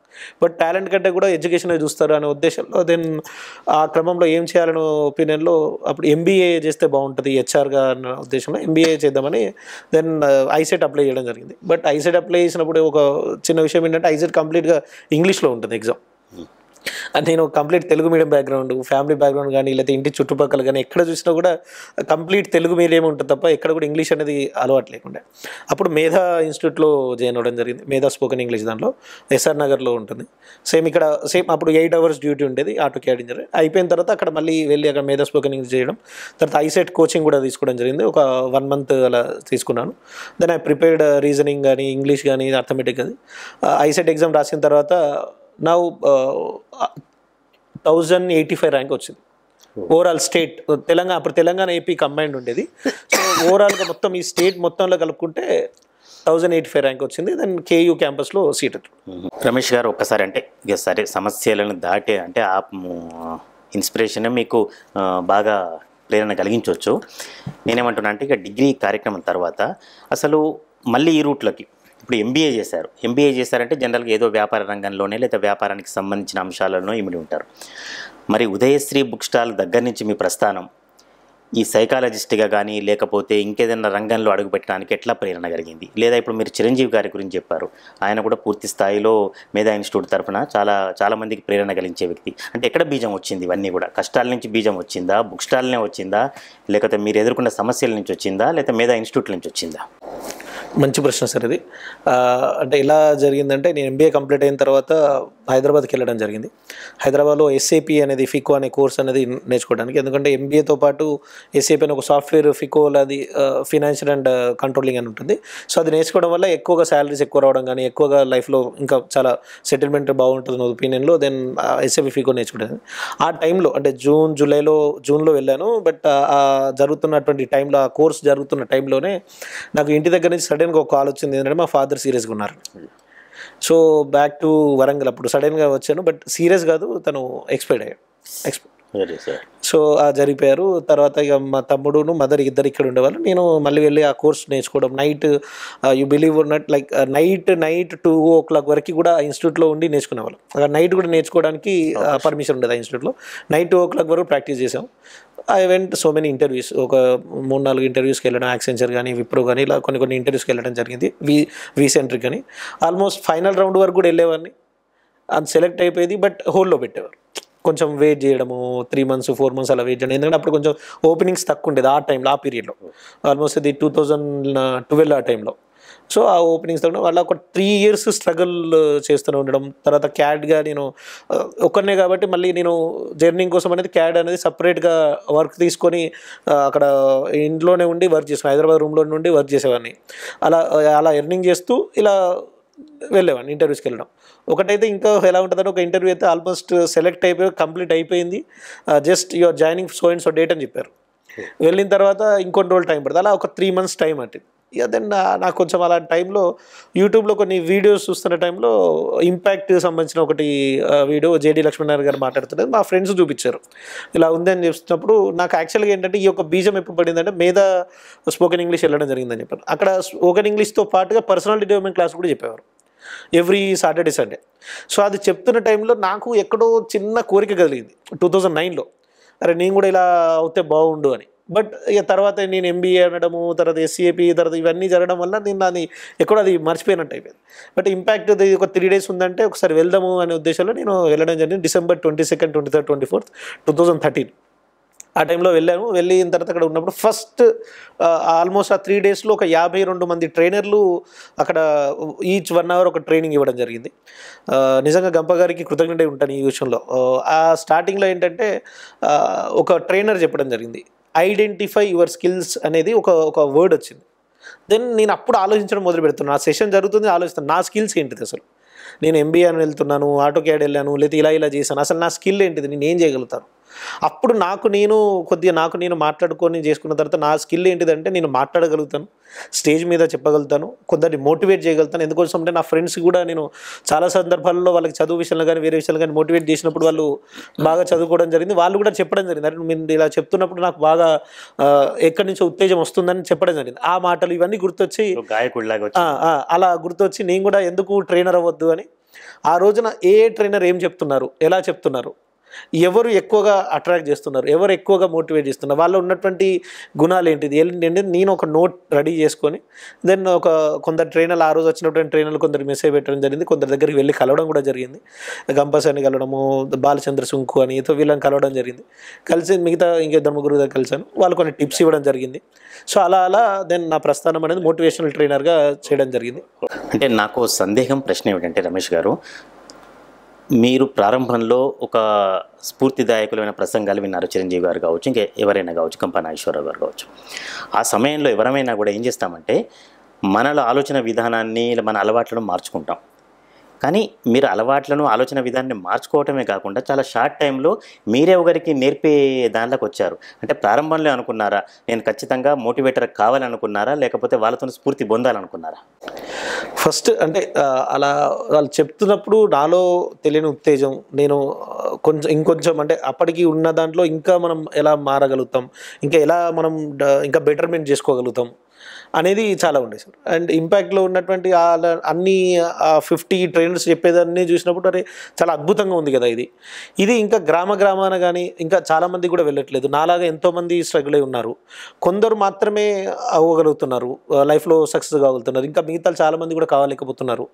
బట్ టాలెంట్ కంటే కూడా ఎడ్యుకేషన్ చూస్తారు అనే ఉద్దేశంలో దెన్ ఆ క్రమంలో ఏం చేయాలనే ఒపీనియన్లో అప్పుడు MBA చేస్తే బాగుంటుంది హెచ్ఆర్గా అన్న ఉద్దేశంలో MBA చేద్దామని దెన్ ఐసెట్ అప్లై చేయడం జరిగింది. బట్ ఐసెట్ అప్లై చేసినప్పుడు ఒక చిన్న విషయం ఏంటంటే ఐసెట్ కంప్లీట్గా ఇంగ్లీష్లో ఉంటుంది ఎగ్జామ్. అంటే నేను complete Telugu medium background, family background కానీ లేకపోతే ఇంటి చుట్టుపక్కల కానీ ఎక్కడ చూసినా కూడా కంప్లీట్ తెలుగు మీడియం ఉంటుంది తప్ప ఎక్కడ కూడా ఇంగ్లీష్ అనేది అలవాటు లేకుండా. అప్పుడు మేధా ఇన్స్టిట్యూట్లో జాయిన్ అవ్వడం జరిగింది, మేధా స్పోకెన్ ఇంగ్లీష్. దాంట్లో SR నగర్లో ఉంటుంది. సేమ్ ఇక్కడ అప్పుడు 8 hours డ్యూటీ ఉండేది ఆటో క్యాడ్ ఇంజనీర్. అయిపోయిన తర్వాత అక్కడ మళ్ళీ వెళ్ళి అక్కడ మేధా స్పోకెన్ ఇంగ్లీష్ చేయడం, తర్వాత ఐసెట్ కోచింగ్ కూడా తీసుకోవడం జరిగింది. ఒక 1 month అలా తీసుకున్నాను. దెన్ ఐ ప్రిపేర్డ్ రీజనింగ్ కానీ ఇంగ్లీష్ కానీ అర్థమెటిక్ అది. ఐసెట్ ఎగ్జామ్ రాసిన తర్వాత నా 1085 ర్యాంక్ వచ్చింది ఓవరాల్ స్టేట్. అప్పుడు తెలంగాణ AP కంబైన్డ్ ఉండేది. సో ఓవరాల్గా మొత్తం ఈ స్టేట్ మొత్తంలో కలుపుకుంటే 1085 ర్యాంక్ వచ్చింది. దెన్ KU క్యాంపస్లో సీట్. రమేష్ గారు ఒక్కసారి అంటే ఇక సరే సమస్యలను దాటే అంటే ఆ ఇన్స్పిరేషన్ మీకు బాగా ప్రేరణ కలిగించవచ్చు. నేనేమంటున్నా అంటే ఇక డిగ్రీ కార్యక్రమం తర్వాత అసలు మళ్ళీ ఈ రూట్లోకి ఇప్పుడు MBA చేశారంటే జనరల్గా ఏదో వ్యాపార రంగంలోనే లేదా వ్యాపారానికి సంబంధించిన అంశాలలో ఇమిడి ఉంటారు. మరి ఉదయశ్రీ బుక్ స్టాల్ దగ్గర నుంచి మీ ప్రస్థానం ఈ సైకాలజిస్ట్గా కానీ లేకపోతే ఇంకేదైనా రంగంలో అడుగుపెట్టడానికి ఎట్లా ప్రేరణ కలిగింది? లేదా ఇప్పుడు మీరు చిరంజీవి గారి గురించి చెప్పారు, ఆయన కూడా పూర్తి స్థాయిలో మేధా ఇన్స్టిట్యూట్ తరఫున చాలా మందికి ప్రేరణ కలిగించే వ్యక్తి. అంటే ఎక్కడ బీజం వచ్చింది? ఇవన్నీ కూడా కష్టాల నుంచి బీజం వచ్చిందా, బుక్ స్టాల్నే వచ్చిందా, లేకపోతే మీరు ఎదుర్కొన్న సమస్యల నుంచి వచ్చిందా, లేకపోతే మేధా ఇన్స్టిట్యూట్ నుంచి వచ్చిందా? మంచి ప్రశ్న సార్ ఇది. అంటే ఎలా జరిగిందంటే నేను MBA కంప్లీట్ అయిన తర్వాత హైదరాబాద్కి వెళ్ళడం జరిగింది. హైదరాబాద్లో SAP అనేది FICO అనే కోర్స్ అనేది నేర్చుకోవడానికి. ఎందుకంటే MBAతో పాటు SAP అనే ఒక సాఫ్ట్వేర్ FICO అది ఫినాన్షియల్ అండ్ కంట్రోలింగ్ అని ఉంటుంది. సో అది నేర్చుకోవడం వల్ల ఎక్కువగా శాలరీస్ ఎక్కువ రావడం కానీ ఎక్కువగా లైఫ్లో ఇంకా చాలా సెటిల్మెంట్ బాగుంటుంది ఒపీనియన్లో దెన్ SAP FICO నేర్చుకుంటాను. ఆ టైంలో అంటే జూన్లో వెళ్ళాను. బట్ జరుగుతున్నటువంటి టైంలో, ఆ కోర్స్ జరుగుతున్న టైంలోనే నాకు ఇంటి దగ్గర నుంచి సడన్గా ఒక కాల్ వచ్చింది. ఏంటంటే మా ఫాదర్ సీరియస్గా ఉన్నారు. So back to Warangal. అప్పుడు సడన్గా వచ్చాను, బట్ సీరియస్ కాదు, తను ఎక్స్పైర్డ్ అయ్యాడు. సో జరిగిపోయారు. తర్వాత ఇక మా తమ్ముడును మదర్ ఇద్దరు ఇక్కడ ఉండేవాళ్ళు. నేను మళ్ళీ వెళ్ళి ఆ కోర్స్ నేర్చుకోవడం. నైట్ యూ బిలీవ్ ఉన్నట్ లైక్ నైట్ 2 o'clock వరకు కూడా ఇన్స్టిట్యూట్లో ఉండి నేర్చుకునేవాళ్ళం. అక్కడ నైట్ కూడా నేర్చుకోవడానికి పర్మిషన్ ఉండేది ఆ ఇన్స్టిట్యూట్లో. నైట్ 2 o'clock వరకు ప్రాక్టీస్ చేసాం. I went so many interviews, ఒక 3-4 ఇంటర్వ్యూస్కి వెళ్ళడం, యాక్సెంచర్ కానీ విప్రో కానీ ఇలా కొన్ని ఇంటర్వ్యూస్కి వెళ్ళడం జరిగింది. వీసెంట్రిక్ కానీ ఆల్మోస్ట్ ఫైనల్ రౌండ్ వరకు కూడా వెళ్ళేవాడిని. అది సెలెక్ట్ అయిపోయేది, బట్ హోల్డ్లో పెట్టేవారు. కొంచెం వెయిట్ చేయడము, 3 months 4 months అలా వెయిట్ చేయడం. ఎందుకంటే అప్పుడు కొంచెం ఓపెనింగ్స్ తక్కువ ఉండేది ఆ టైంలో, ఆ పీరియడ్లో. ఆల్మోస్ట్ అది 2012 ఆ టైంలో. సో ఆ ఓపెనింగ్స్ తగ్గడం వల్ల ఒక 3 years స్ట్రగుల్ చేస్తూనే ఉండడం. తర్వాత క్యాడ్గా నేను ఒక్కనే కాబట్టి మళ్ళీ నేను జర్నింగ్ కోసం అనేది క్యాడ్ అనేది సపరేట్గా వర్క్ తీసుకొని అక్కడ ఇంట్లోనే ఉండి వర్క్ చేసాను. హైదరాబాద్ రూమ్లో నుండి వర్క్ చేసేవాడిని. అలా ఎర్నింగ్ చేస్తూ ఇలా వెళ్ళేవాడిని ఇంటర్వ్యూస్కి వెళ్ళడం. ఒకటైతే ఇంకా ఎలా ఉంటుందంటే ఒక ఇంటర్వ్యూ అయితే ఆల్మోస్ట్ సెలెక్ట్ అయిపోయి కంప్లీట్ అయిపోయింది, just your joining so and so date అని చెప్పారు. వెళ్ళిన తర్వాత ఇంకొన్ని రోజులు టైం పడుతుంది. అలా ఒక 3 months టైం పట్టింది. ఇక దెన్ నాకు కొంచెం అలాంటి టైంలో యూట్యూబ్లో కొన్ని వీడియోస్ చూస్తున్న టైంలో ఇంపాక్ట్ సంబంధించిన ఒకటి వీడియో JD లక్ష్మీనారాయణ గారు మాట్లాడుతున్నది మా ఫ్రెండ్స్ చూపించారు. ఇలా ఉందని చెప్తున్నప్పుడు నాకు యాక్చువల్గా ఏంటంటే ఈ యొక్క బీజం ఎప్పుడు పడిందంటే మేధా స్పోకెన్ ఇంగ్లీష్ వెళ్ళడం జరిగిందని చెప్పారు. అక్కడ స్పోకెన్ ఇంగ్లీష్తో పాటుగా పర్సనాలిటీ డెవలప్మెంట్ క్లాస్ కూడా చెప్పేవారు ఎవ్రీ సాటర్డే సండే. సో అది చెప్తున్న టైంలో నాకు ఎక్కడో చిన్న కోరిక కలిగింది 2009లో. అరే నేను కూడా ఇలా అవుతే బాగుండు అని. బట్ ఇక తర్వాత నేను ఎంబీఏ అనడము, తర్వాత ఎస్సీఏపీ, తర్వాత ఇవన్నీ జరగడం వల్ల నేను దాన్ని ఎక్కడో అది మర్చిపోయినట్టు అయిపోయింది. బట్ ఇంపాక్ట్ అది ఒక 3 days ఉందంటే ఒకసారి వెళ్దాము అనే ఉద్దేశంలో నేను వెళ్ళడం జరిగింది. December 22nd, 23rd, 24th, 2013 ఆ టైంలో వెళ్ళాను. వెళ్ళిన తర్వాత అక్కడ ఉన్నప్పుడు ఫస్ట్ ఆల్మోస్ట్ ఆ 3 daysలో ఒక 52 మంది ట్రైనర్లు అక్కడ ఈచ్ 1 hour ఒక ట్రైనింగ్ ఇవ్వడం జరిగింది. నిజంగా గంప గారికి కృతజ్ఞత ఉంటాను ఈ విషయంలో. ఆ స్టార్టింగ్లో ఏంటంటే ఒక ట్రైనర్ చెప్పడం జరిగింది, ఐడెంటిఫై యువర్ స్కిల్స్ అనేది ఒక వర్డ్ వచ్చింది. దెన్ నేను అప్పుడు ఆలోచించడం మొదలు పెడుతున్నాను. ఆ సెషన్ జరుగుతుంది, ఆలోచిస్తాను నా స్కిల్స్ ఏంటిది అసలు. నేను ఎంబీఏ అని వెళ్తున్నాను, ఆటో క్యాడ్ వెళ్ళాను, లేదా ఇలా చేశాను, అసలు నా స్కిల్ ఏంటిది, నేను ఏం చేయగలుగుతాను. అప్పుడు నాకు నేను మాట్లాడుకొని చేసుకున్న తర్వాత నా స్కిల్ ఏంటిదంటే నేను మాట్లాడగలుగుతాను, స్టేజ్ మీద చెప్పగలుగుతాను, కొందరిని మోటివేట్ చేయగలుగుతాను. ఎందుకోసం అంటే నా ఫ్రెండ్స్ కూడా నేను చాలా సందర్భాల్లో వాళ్ళకి చదువు విషయంలో కానీ వేరే విషయాలు కానీ మోటివేట్ చేసినప్పుడు వాళ్ళు బాగా చదువుకోవడం జరిగింది. వాళ్ళు కూడా చెప్పడం జరిగింది, అంటే మీరు ఇలా చెప్తున్నప్పుడు నాకు బాగా ఎక్కడి నుంచో ఉత్తేజం వస్తుందని చెప్పడం జరిగింది. ఆ మాటలు ఇవన్నీ గుర్తొచ్చి అలా గుర్తొచ్చి నేను కూడా ఎందుకు ట్రైనర్ అవ్వద్దు అని. ఆ రోజున ఏ ట్రైనర్ ఏం చెప్తున్నారు, ఎలా చెప్తున్నారు, ఎవరు ఎక్కువగా అట్రాక్ట్ చేస్తున్నారు, ఎవరు ఎక్కువగా మోటివేట్ చేస్తున్నారు, వాళ్ళు ఉన్నటువంటి గుణాలు ఏంటిది ఏంటంటే నేను ఒక నోట్ రెడీ చేసుకొని దెన్ కొందరు ట్రైనర్లు, ఆ రోజు వచ్చినటువంటి ట్రైనర్లు కొందరు మెసేజ్ పెట్టడం జరిగింది, కొందరి దగ్గరికి వెళ్ళి కలవడం కూడా జరిగింది. గంపస్ అని కలవడము, బాలచంద్ర సుంకు అని వీళ్ళని కలవడం జరిగింది. కలిసి మిగతా ఇంకిద్దరు ముగ్గురు దగ్గర కలిసాను, వాళ్ళు కొన్ని టిప్స్ ఇవ్వడం జరిగింది. సో అలా దెన్ నా ప్రస్థానం అనేది మోటివేషనల్ ట్రైనర్గా చేయడం జరిగింది. అంటే నాకు సందేహం, ప్రశ్న ఏమిటంటే రమేష్ గారు, మీరు ప్రారంభంలో ఒక స్ఫూర్తిదాయకులైన ప్రసంగాలు విన్నారు, చిరంజీవి గారు కావచ్చు, ఇంకా ఎవరైనా కావచ్చు, కంపా నాగేశ్వరరావు గారు కావచ్చు. ఆ సమయంలో ఎవరైనా కూడా ఏం చేస్తామంటే మనలో ఆలోచన విధానాన్ని, మన అలవాట్లను మార్చుకుంటాం. కానీ మీరు అలవాట్లను, ఆలోచన విధానాన్ని మార్చుకోవటమే కాకుండా చాలా షార్ట్ టైంలో మీరే ఒకరికి నేర్పే దానిలోకి వచ్చారు. అంటే ప్రారంభంలో అనుకున్నారా నేను ఖచ్చితంగా మోటివేటర్ కావాలనుకున్నారా, లేకపోతే వాళ్ళతో స్ఫూర్తి పొందాలనుకున్నారా? ఫస్ట్ అంటే అలా వాళ్ళు చెప్తున్నప్పుడు నాలో తెలియని ఉత్తేజం, నేను ఇంకొంచెం అంటే అప్పటికి ఉన్న దాంట్లో ఇంకా మనం ఎలా మారగలుగుతాం, ఇంకా ఎలా మనం ఇంకా బెటర్మెంట్ చేసుకోగలుగుతాం అనేది చాలా ఉండే సార్. అండ్ ఇంపాక్ట్లో ఉన్నటువంటి అన్ని 50 ట్రైనర్స్ చెప్పేదాన్ని చూసినప్పుడు అరే చాలా అద్భుతంగా ఉంది కదా ఇది ఇంకా గ్రామాన కానీ ఇంకా చాలామంది కూడా వెళ్ళట్లేదు. నాలాగా ఎంతోమంది స్ట్రగుల్ అయి ఉన్నారు, కొందరు మాత్రమే అవ్వగలుగుతున్నారు, లైఫ్లో సక్సెస్ కాగలుగుతున్నారు, ఇంకా మిగతా చాలామంది కూడా కావాలేకపోతున్నారు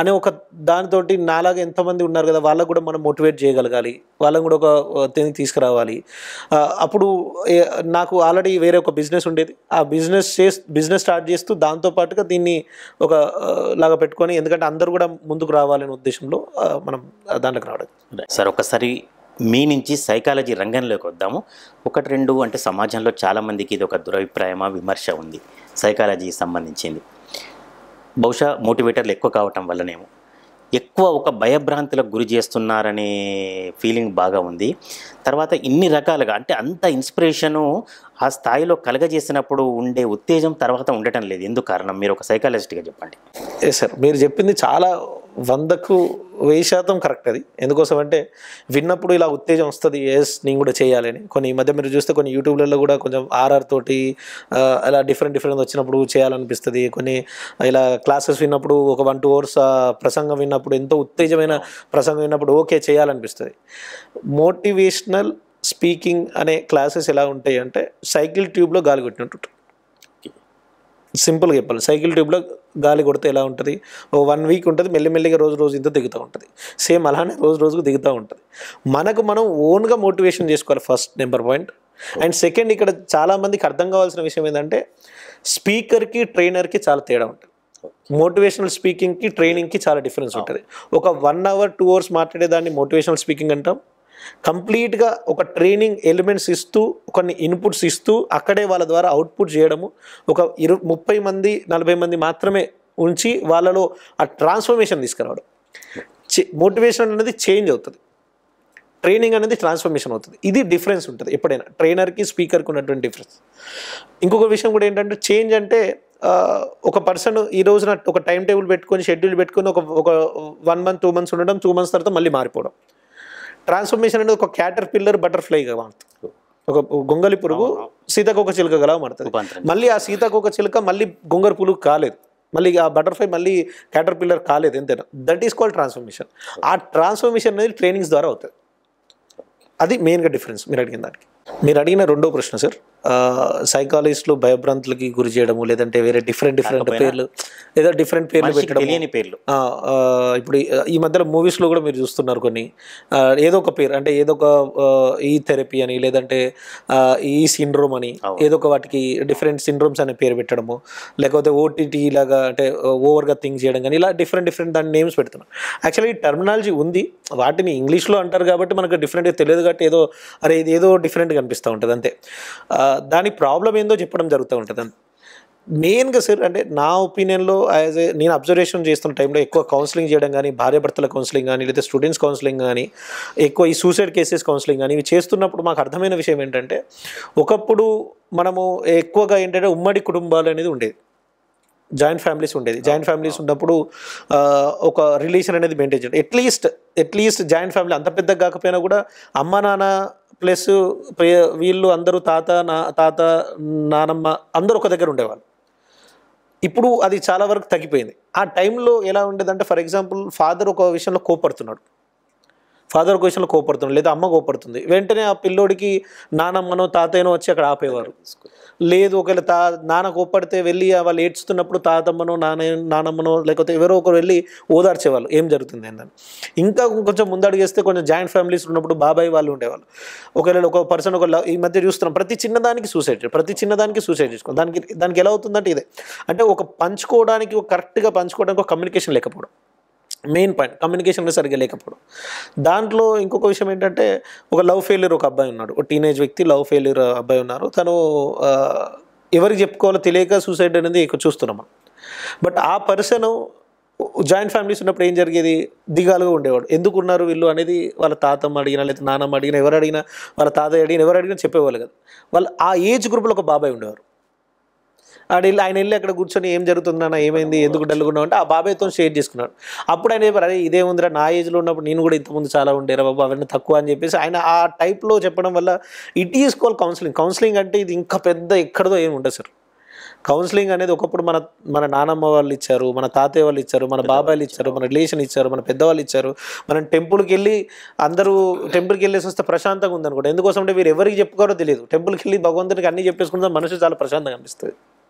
అనే ఒక దానితోటి నాలాగా ఎంతోమంది ఉన్నారు కదా, వాళ్ళకు కూడా మనం మోటివేట్ చేయగలగాలి, వాళ్ళని కూడా ఒక తీసుకురావాలి. అప్పుడు నాకు ఆల్రెడీ వేరే ఒక బిజినెస్ ఉండేది, ఆ బిజినెస్ స్టార్ట్ చేస్తూ దాంతోపాటుగా దీన్ని ఒక లాగా పెట్టుకొని, ఎందుకంటే అందరూ కూడా ముందుకు రావాలనే ఉద్దేశంలో మనం దాంట్లోకి రావడం. సార్ ఒకసారి మీ నుంచి సైకాలజీ రంగంలోకి వద్దాము. 1-2 అంటే సమాజంలో చాలామందికి ఇది ఒక దురభిప్రాయమా, విమర్శ ఉంది సైకాలజీకి సంబంధించింది. బహుశా మోటివేటర్లు ఎక్కువ కావటం వల్లనేమో ఎక్కువ ఒక భయభ్రాంతులకు గురి చేస్తున్నారనే ఫీలింగ్ బాగా ఉంది. తర్వాత ఇన్ని రకాలుగా అంటే అంత ఇన్స్పిరేషను ఆ స్థాయిలో కలగజేసినప్పుడు ఉండే ఉత్తేజం తర్వాత ఉండటం లేదు, ఎందుకు కారణం? మీరు ఒక సైకాలజిస్ట్గా చెప్పండి. సార్ మీరు చెప్పింది చాలా 100% కరెక్ట్. అది ఎందుకోసం అంటే విన్నప్పుడు ఇలా ఉత్తేజం వస్తుంది, నేను కూడా చేయాలని. ఈ మధ్య మీరు చూస్తే కొన్ని యూట్యూబ్లలో కూడా కొంచెం తోటి అలా డిఫరెంట్ వచ్చినప్పుడు చేయాలనిపిస్తుంది. కొన్ని ఇలా క్లాసెస్ విన్నప్పుడు ఒక 1-2 hours ప్రసంగం విన్నప్పుడు, ఎంతో ఉత్తేజమైన ప్రసంగం విన్నప్పుడు ఓకే చేయాలనిపిస్తుంది. మోటివేషనల్ స్పీకింగ్ అనే క్లాసెస్ ఎలా ఉంటాయి అంటే సైకిల్ ట్యూబ్లో గాలి కొట్టినట్టు. సింపుల్గా చెప్పాలి, సైకిల్ ట్యూబ్లో గాలి కొడితే ఎలా ఉంటుంది, 1 week ఉంటుంది, మెల్లిమెల్లిగా రోజు ఇంత దిగుతూ ఉంటుంది. సేమ్ అలానే రోజుకు దిగుతూ ఉంటుంది. మనం ఓన్గా మోటివేషన్ చేసుకోవాలి, first number point. And second, ఇక్కడ చాలామందికి అర్థం కావాల్సిన విషయం ఏంటంటే స్పీకర్కి ట్రైనర్కి చాలా తేడా ఉంటుంది. మోటివేషనల్ స్పీకింగ్కి ట్రైనింగ్కి చాలా డిఫరెన్స్ ఉంటుంది. ఒక 1 hour 2 hours మాట్లాడేదాన్ని మోటివేషనల్ స్పీకింగ్ అంటాం. కంప్లీట్గా ఒక ట్రైనింగ్ ఎలిమెంట్స్ ఇస్తూ, కొన్ని ఇన్పుట్స్ ఇస్తూ, అక్కడే వాళ్ళ ద్వారా అవుట్పుట్ చేయడము, ఒక 30 మంది 40 మంది మాత్రమే ఉంచి వాళ్ళలో ఆ ట్రాన్స్ఫర్మేషన్ తీసుకురావడం. మోటివేషన్ అనేది చేంజ్ అవుతుంది, ట్రైనింగ్ అనేది ట్రాన్స్ఫర్మేషన్ అవుతుంది. ఇది డిఫరెన్స్ ఉంటుంది ఎప్పుడైనా ట్రైనర్కి స్పీకర్కి ఉన్నటువంటి డిఫరెన్స్. ఇంకొక విషయం కూడా ఏంటంటే చేంజ్ అంటే ఒక పర్సన్ ఈ రోజున ఒక టైం టేబుల్ పెట్టుకొని, షెడ్యూల్ పెట్టుకొని ఒక 1 month 2 months ఉండడం, 2 months తర్వాత మళ్ళీ మారిపోవడం. ట్రాన్స్ఫర్మేషన్ అనేది ఒక క్యాటర్ పిల్లర్ బటర్ఫ్లైగా మారుతుంది. ఒక గొంగలి పురుగు సీతాకోక చిలుకగా మారుతుంది. మళ్ళీ ఆ సీతాకోక చిలుక మళ్ళీ గొంగలి పురుగు కాలేదు, మళ్ళీ ఆ బటర్ఫ్లై మళ్ళీ క్యాటర్ పిల్లర్ కాలేదు, ఎంతైనా దట్ ఈస్ కాల్డ్ ట్రాన్స్ఫర్మేషన్. ఆ ట్రాన్స్ఫర్మేషన్ అనేది ట్రైనింగ్స్ ద్వారా అవుతుంది. అది మెయిన్గా డిఫరెన్స్ మీరు అడిగిన దానికి. మీరు అడిగిన రెండో ప్రశ్న సార్, సైకాలజిస్టులు భయభ్రాంతులకి గురి చేయడము, లేదంటే వేరే డిఫరెంట్ పేర్లు, ఏదో డిఫరెంట్ పేర్లు పెట్టడం, తెలియని పేర్లు. ఇప్పుడు ఈ మధ్యలో మూవీస్లో కూడా మీరు చూస్తున్నారు కొన్ని ఏదో ఒక పేరు, అంటే ఏదో ఒక ఈ థెరపీ అని, లేదంటే ఈ సిండ్రోమ్ అని, ఏదో ఒక వాటికి డిఫరెంట్ సిండ్రోమ్స్ అనే పేరు పెట్టడము, లేకపోతే ఓటీటీ లాగా అంటే ఓవర్గా థింక్ చేయడం కానీ, ఇలా డిఫరెంట్ దాని నేమ్స్ పెడుతున్నారు. యాక్చువల్లీ ఈ టర్మినాలజీ ఉంది, వాటిని ఇంగ్లీష్లో అంటారు కాబట్టి మనకు డిఫరెంట్గా తెలియదు కాబట్టి ఏదో అరే ఇది ఏదో డిఫరెంట్గా అనిపిస్తూ ఉంటుంది అంతే. దాని ప్రాబ్లం ఏందో చెప్పడం జరుగుతూ ఉంటుంది అంతే. మెయిన్గా సార్ అంటే నా ఒపీనియన్లో నేను అబ్జర్వేషన్ చేస్తున్న టైంలో ఎక్కువ కౌన్సిలింగ్ చేయడం కానీ, భార్యాభర్తల కౌన్సిలింగ్ కానీ, లేదా స్టూడెంట్స్ కౌన్సిలింగ్ కానీ, ఎక్కువ ఈ సూసైడ్ కేసెస్ కౌన్సిలింగ్ కానీ ఇవి చేస్తున్నప్పుడు మాకు అర్థమైన విషయం ఏంటంటే, ఒకప్పుడు మనము ఎక్కువగా ఏంటంటే ఉమ్మడి కుటుంబాలు అనేది ఉండేది, జాయింట్ ఫ్యామిలీస్ ఉండేది. జాయింట్ ఫ్యామిలీస్ ఉన్నప్పుడు ఒక రిలేషన్ అనేది మెయింటైన్ చేయడం, అట్లీస్ట్ జాయింట్ ఫ్యామిలీ అంత పెద్దగా కాకపోయినా కూడా అమ్మ నాన్న ప్లస్ వీళ్ళు అందరూ తాత నానమ్మ అందరూ ఒక దగ్గర ఉండేవాళ్ళు. ఇప్పుడు అది చాలా వరకు తగ్గిపోయింది. ఆ టైంలో ఎలా ఉండేదంటే, ఫర్ ఎగ్జాంపుల్ ఫాదర్ ఒక విషయంలో కోపడుతున్నాడు, లేదా అమ్మ కోపడుతుంది, వెంటనే ఆ పిల్లోడికి నానమ్మనో తాతయ్యనో వచ్చి అక్కడ ఆపేవారు. లేదు ఒకవేళ నాన్న కోపడితే వెళ్ళి వాళ్ళు ఏడ్చుతున్నప్పుడు తాతమ్మనో నానమ్మనో లేకపోతే ఎవరో ఒకరు వెళ్ళి ఓదార్చేవాళ్ళు ఏం జరుగుతుంది అని. ఇంకా కొంచెం ముందడుగేస్తే కొంచెం జాయింట్ ఫ్యామిలీస్ ఉన్నప్పుడు బాబాయ్ వాళ్ళు ఉండేవాళ్ళు. ఒకవేళ ఒక పర్సన్ ఈ మధ్య చూస్తున్నాం ప్రతి చిన్నదానికి సూసైడ్ చేసుకోండి. దానికి ఎలా అవుతుందంటే ఇదే, అంటే ఒక పంచుకోవడానికి కరెక్ట్గా పంచుకోవడానికి ఒక కమ్యూనికేషన్ లేకపోవడం, మెయిన్ పాయింట్ కమ్యూనికేషన్ సరిగ్గా లేకపోవడం. దాంట్లో ఇంకొక విషయం ఏంటంటే, ఒక లవ్ ఫెయిల్యూర్ ఒక అబ్బాయి ఉన్నాడు, ఒక టీనేజ్ వ్యక్తి లవ్ ఫెయిల్యూర్ అబ్బాయి ఉన్నారు. తను ఎవరికి చెప్పుకోవాలో తెలియక సూసైడ్ అనేది ఎక్కువ చూస్తున్నాం. బట్ ఆ పర్సన్ జాయింట్ ఫ్యామిలీస్ ఉన్నప్పుడు ఏం జరిగేది, దిగాలుగా ఉండేవాడు. ఎందుకు ఉన్నారు వీళ్ళు అనేది వాళ్ళ తాతమ్మ అడిగినా, లేదా నానమ్మ అడిగినా, ఎవరు అడిగినా, వాళ్ళ తాతయ్య అడిగినా, ఎవరు అడిగినా చెప్పేవాళ్ళు కదా. వాళ్ళు ఆ ఏజ్ గ్రూప్లో ఒక బాబాయ్ ఉండేవారు. ఆయన వెళ్ళి అక్కడ కూర్చొని ఏం జరుగుతుందన్న, ఏమైంది, ఎందుకు డల్గున్నావు అంటే ఆ బాబాయ్తో షేర్ చేసుకున్నాడు. అప్పుడు ఆయన చెప్పారు, అరే ఇదే ఉందిరా, నా ఏజ్లో ఉన్నప్పుడు నేను కూడా ఇంతకుముందు చాలా ఉండేరా బాబు, అవన్నీ తక్కువ అని చెప్పేసి ఆయన ఆ టైప్లో చెప్పడం వల్ల ఇట్ ఈజ్ కాల్ కౌన్సిలింగ్ అంటే ఇది ఇంకా పెద్ద ఎక్కడదో ఏమి ఉండదు సార్. కౌన్సిలింగ్ అనేది ఒకప్పుడు మన నానమ్మ వాళ్ళు ఇచ్చారు, మన తాతయ్య వాళ్ళు ఇచ్చారు, మన బాబాయిలు ఇచ్చారు, మన రిలేషన్ ఇచ్చారు, మన పెద్దవాళ్ళు ఇచ్చారు. మనం టెంపుల్కి వెళ్ళేసి వస్తే ప్రశాంతంగా ఉందనుకోండి. ఎందుకోసం అంటే వీరు ఎవరికి చెప్పుకోరో తెలియదు, టెంపుల్కి వెళ్ళి భగవంతునికి అన్నీ చెప్పేసుకుంటే మనసు చాలా ప్రశాంతంగా అనిపిస్తుంది.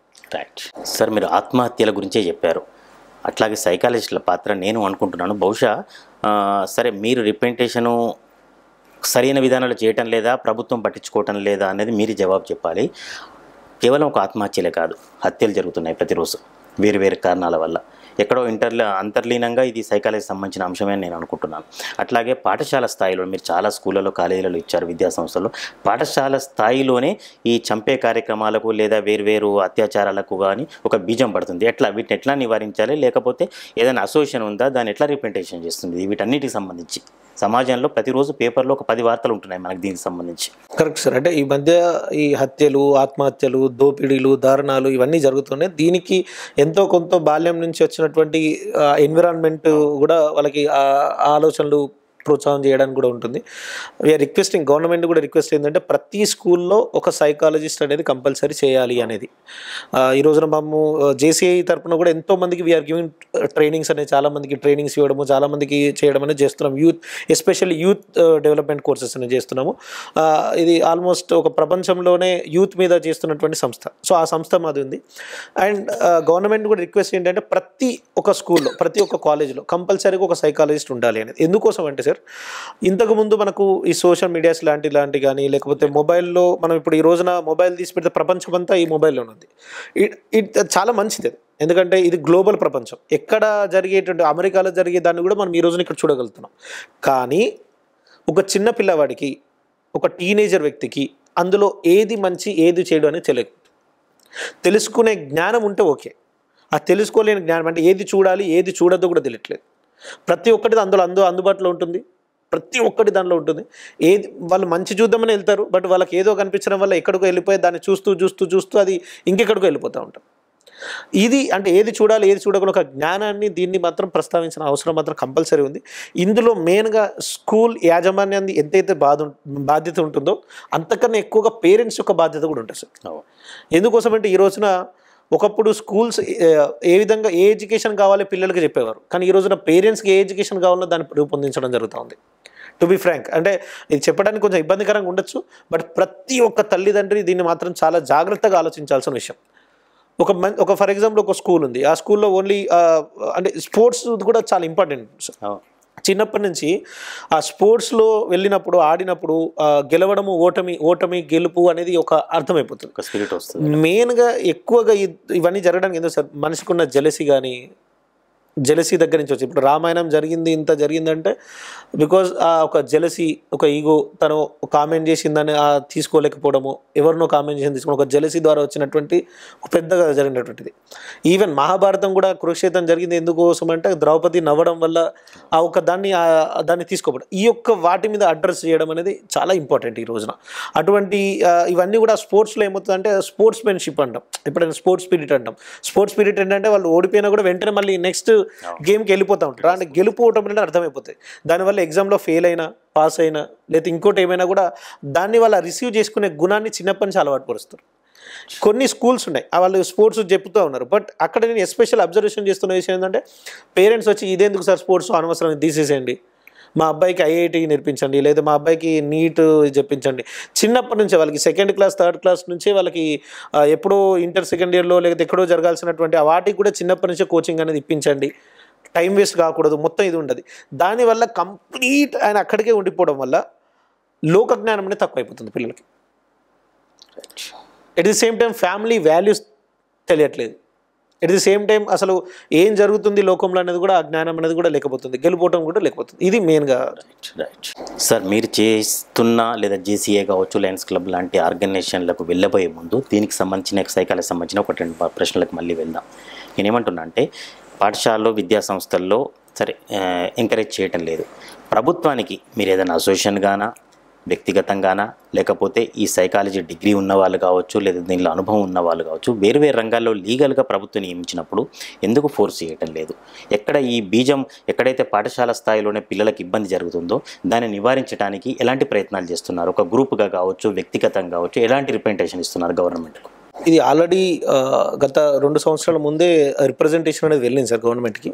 రైట్ సార్, మీరు ఆత్మహత్యల గురించే చెప్పారు, అట్లాగే సైకాలజిస్టుల పాత్ర నేను అనుకుంటున్నాను. బహుశా సరే మీరు రిప్రజెంటేషను సరైన విధానాలు చేయటం లేదా, ప్రభుత్వం పట్టించుకోవటం లేదా అనేది మీరు జవాబు చెప్పాలి. కేవలం ఒక ఆత్మహత్యలే కాదు, హత్యలు జరుగుతున్నాయి ప్రతిరోజు వేరు కారణాల వల్ల. ఎక్కడో అంతర్లీనంగా ఇది సైకాలజీ సంబంధించిన అంశమే నేను అనుకుంటున్నాను. అట్లాగే పాఠశాల స్థాయిలో మీరు చాలా స్కూళ్ళలో కాలేజీలలో ఇచ్చారు, విద్యా సంస్థల్లో. పాఠశాల స్థాయిలోనే ఈ చంపే కార్యక్రమాలకు లేదా వేరు అత్యాచారాలకు కానీ ఒక బీజం పడుతుంది. వీటిని ఎట్లా నివారించాలి, లేకపోతే ఏదైనా అసోసియేషన్ ఉందా, దాన్ని ఎట్లా రిప్రజెంటేషన్ చేస్తుంది, వీటన్నిటికి సంబంధించి సమాజంలో ప్రతిరోజు పేపర్లో ఒక 10 వార్తలు ఉంటున్నాయి మనకు దీనికి సంబంధించి. కరెక్ట్ సార్, అంటే ఈ మధ్య ఈ హత్యలు, ఆత్మహత్యలు, దోపిడీలు, దారుణాలు ఇవన్నీ జరుగుతున్నాయి. దీనికి ఎంతో కొంత బాల్యం నుంచి వచ్చినటువంటి ఎన్విరాన్మెంట్ కూడా వాళ్ళకి ఆలోచనలు ప్రోత్సాహం చేయడానికి కూడా ఉంటుంది. వీఆర్ రిక్వెస్టింగ్, గవర్నమెంట్ కూడా రిక్వెస్ట్ ఏంటంటే ప్రతి స్కూల్లో ఒక సైకాలజిస్ట్ అనేది కంపల్సరీ చేయాలి అనేది. ఈ రోజున మేము జేసీఐ తరఫున కూడా ఎంతోమందికి వీఆర్ గివింగ్ ట్రైనింగ్స్ అనేది, చాలామందికి ట్రైనింగ్స్ ఇవ్వడము, చాలామందికి చేయడం అనేది చేస్తున్నాం. ఎస్పెషల్లీ యూత్ డెవలప్మెంట్ కోర్సెస్ అనేది చేస్తున్నాము. ఇది ఆల్మోస్ట్ ఒక ప్రపంచంలోనే యూత్ మీద చేస్తున్నటువంటి సంస్థ. సో ఆ సంస్థ మాది ఉంది. అండ్ గవర్నమెంట్ కూడా రిక్వెస్ట్ ఏంటంటే ప్రతి ఒక్క స్కూల్లో, ప్రతి ఒక్క కాలేజీలో కంపల్సరీగా ఒక సైకాలజిస్ట్ ఉండాలి అనేది. ఎందుకోసం అంటే సార్, ఇంతకుముందు మనకు ఈ సోషల్ మీడియాస్ లాంటి కానీ, లేకపోతే మొబైల్లో మనం ఇప్పుడు ఈ రోజున మొబైల్ తీసి పెడితే ప్రపంచం అంతా ఈ మొబైల్లోనే ఉంది. చాలా మంచిది, ఎందుకంటే ఇది గ్లోబల్ ప్రపంచం. ఎక్కడ జరిగేటువంటి, అమెరికాలో జరిగే దాన్ని కూడా మనం ఈ రోజున ఇక్కడ చూడగలుగుతున్నాం. కానీ ఒక చిన్న పిల్లవాడికి, ఒక టీనేజర్ వ్యక్తికి అందులో ఏది మంచి ఏది చెడు అనేది తెలియదు. తెలుసుకునే జ్ఞానం ఉంటే ఓకే, ఆ తెలుసుకోలేని జ్ఞానం అంటే ఏది చూడాలి ఏది చూడద్దు కూడా తెలియట్లేదు. ప్రతి ఒక్కటి అందుబాటులో ఉంటుంది, ప్రతి ఒక్కటి దానిలో ఉంటుంది. వాళ్ళు మంచి చూద్దామని వెళ్తారు, బట్ వాళ్ళకి ఏదో కనిపించడం వల్ల ఎక్కడికో వెళ్ళిపోయి దాన్ని చూస్తూ అది ఇంకెక్కడికో వెళ్ళిపోతూ ఉంటారు. ఇది అంటే ఏది చూడాలి ఏది చూడకుండా ఒక జ్ఞానాన్ని, దీన్ని మాత్రం ప్రస్తావించిన అవసరం మాత్రం కంపల్సరీ ఉంది. ఇందులో మెయిన్గా స్కూల్ యాజమాన్యాన్ని ఎంతైతే బాధ్యత ఉంటుందో అంతకన్నా ఎక్కువగా పేరెంట్స్ యొక్క బాధ్యత కూడా ఉంటుంది సార్. ఎందుకోసం అంటే ఈ రోజున ఒకప్పుడు స్కూల్స్ ఏ విధంగా ఏ ఎడ్యుకేషన్ కావాలి పిల్లలకి చెప్పేవారు, కానీ ఈ రోజున పేరెంట్స్కి ఏ ఎడ్యుకేషన్ కావాలో దాన్ని రూపొందించడం జరుగుతూ ఉంది. To be frank. అంటే ఇది చెప్పడానికి కొంచెం ఇబ్బందికరంగా ఉండొచ్చు, బట్ ప్రతి ఒక్క తల్లిదండ్రి దీన్ని మాత్రం చాలా జాగ్రత్తగా ఆలోచించాల్సిన విషయం. ఒక ఫర్ ఎగ్జాంపుల్ ఒక స్కూల్ ఉంది, ఆ స్కూల్లో ఓన్లీ అంటే స్పోర్ట్స్ కూడా చాలా ఇంపార్టెంట్. చిన్నప్పటి నుంచి ఆ స్పోర్ట్స్లో వెళ్ళినప్పుడు ఆడినప్పుడు గెలవడము ఓటమి గెలుపు అనేది ఒక అర్థమైపోతుంది, ఒక స్పిరిట్ వస్తుంది. మెయిన్గా ఎక్కువగా ఇవన్నీ జరగడానికి ఎందుకు సార్, మనిషికున్న జెలసీ దగ్గర నుంచి వచ్చి ఇప్పుడు రామాయణం ఇంత జరిగిందంటే బికాజ్ ఒక జెలసీ, ఒక ఈగో, తను కామెంట్ చేసిందని తీసుకోలేకపోవడము, ఎవరినో కామెంట్ చేసింది తీసుకోవడం, ఒక జెలసీ ద్వారా వచ్చినటువంటి పెద్దగా జరిగినటువంటిది. ఈవెన్ మహాభారతం కూడా కురుక్షేత్రం జరిగింది ఎందుకోసం అంటే ద్రౌపది నవ్వడం వల్ల దాన్ని తీసుకోవడం. ఈ యొక్క వాటి మీద అడ్రస్ చేయడం అనేది చాలా ఇంపార్టెంట్ ఈ రోజున. అటువంటి ఇవన్నీ కూడా స్పోర్ట్స్లో ఏమవుతుందంటే స్పోర్ట్స్ మెన్షిప్ అంటాం, ఎప్పుడైనా స్పోర్ట్స్ స్పిరిట్ అంటాం. స్పోర్ట్స్ స్పిరిట్ ఏంటంటే వాళ్ళు ఓడిపోయినా కూడా వెంటనే మళ్ళీ నెక్స్ట్ గేమ్కి వెళ్ళిపోతూ ఉంటారు. అంటే గెలుపోవటం అంటే అర్థమైపోతుంది. దానివల్ల ఎగ్జామ్లో ఫెయిల్ అయినా పాస్ అయినా లేదా ఇంకోటి ఏమైనా కూడా దాన్ని వాళ్ళ రిసీవ్ చేసుకునే గుణాన్ని చిన్నప్పటి నుంచి అలవాటు పరుస్తారు. కొన్ని స్కూల్స్ ఉన్నాయి వాళ్ళు స్పోర్ట్స్ చెప్తూ ఉన్నారు, బట్ అక్కడ నేను ఎస్పెషల్ అబ్జర్వేషన్ చేస్తున్న విషయం ఏంటంటే పేరెంట్స్ వచ్చి ఇదేందుకు సార్ స్పోర్ట్స్ అనవసరం తీసేసేయండి, మా అబ్బాయికి ఐఐటి నేర్పించండి, లేదా మా అబ్బాయికి నీట్ చెప్పించండి. చిన్నప్పటి నుంచే వాళ్ళకి సెకండ్ క్లాస్ థర్డ్ క్లాస్ నుంచే వాళ్ళకి ఎప్పుడో ఇంటర్ సెకండ్ ఇయర్లో లేదా ఎక్కడో జరగాల్సినటువంటి వాటికి కూడా చిన్నప్పటి నుంచే కోచింగ్ అనేది ఇప్పించండి. టైం వేస్ట్ కాకూడదు, మొత్తం ఇది ఉండదు. దానివల్ల కంప్లీట్ ఆయన అక్కడికే ఉండిపోవడం వల్ల లోక జ్ఞానం అనేది తక్కువైపోతుంది పిల్లలకి. At the same time family values తెలియట్లేదు. ఎట్ ది సేమ్ టైం అసలు ఏం జరుగుతుంది లోకంలో అనేది కూడా ఆ జ్ఞానం అనేది కూడా లేకపోతుంది, గెలిపోవటం కూడా లేకపోతుంది. ఇది మెయిన్గా. రైట్ సార్, మీరు చేస్తున్న లేదా జేసీఏ కావచ్చు, లయన్స్ క్లబ్ లాంటి ఆర్గనైజేషన్లకు వెళ్ళబోయే ముందు దీనికి సంబంధించిన సైకాలజీకి సంబంధించిన ఒక 2 ప్రశ్నలకు మళ్ళీ వెళ్దాం. నేనేమంటున్నా అంటే పాఠశాలలో విద్యా సంస్థల్లో సరే ఎంకరేజ్ చేయటం లేదు, ప్రభుత్వానికి మీరు ఏదైనా అసోసియేషన్ గానా వ్యక్తిగతంగానా లేకపోతే ఈ సైకాలజీ డిగ్రీ ఉన్న వాళ్ళు కావచ్చు లేదా దీనిలో అనుభవం ఉన్న వాళ్ళు కావచ్చు వేరు రంగాల్లో లీగల్గా ప్రభుత్వం నియమించినప్పుడు ఎందుకు ఫోర్స్ చేయటం లేదు? ఎక్కడ ఈ బీజం ఎక్కడైతే పాఠశాల స్థాయిలోనే పిల్లలకు ఇబ్బంది జరుగుతుందో దాన్ని నివారించడానికి ఎలాంటి ప్రయత్నాలు చేస్తున్నారు? ఒక గ్రూప్గా కావచ్చు, వ్యక్తిగతంగా కావచ్చు, ఎలాంటి రిప్రజెంటేషన్ ఇస్తున్నారు గవర్నమెంట్కు? ఇది ఆల్రెడీ గత 2 సంవత్సరాల ముందే రిప్రజెంటేషన్ అనేది వెళ్ళింది సార్ గవర్నమెంట్కి.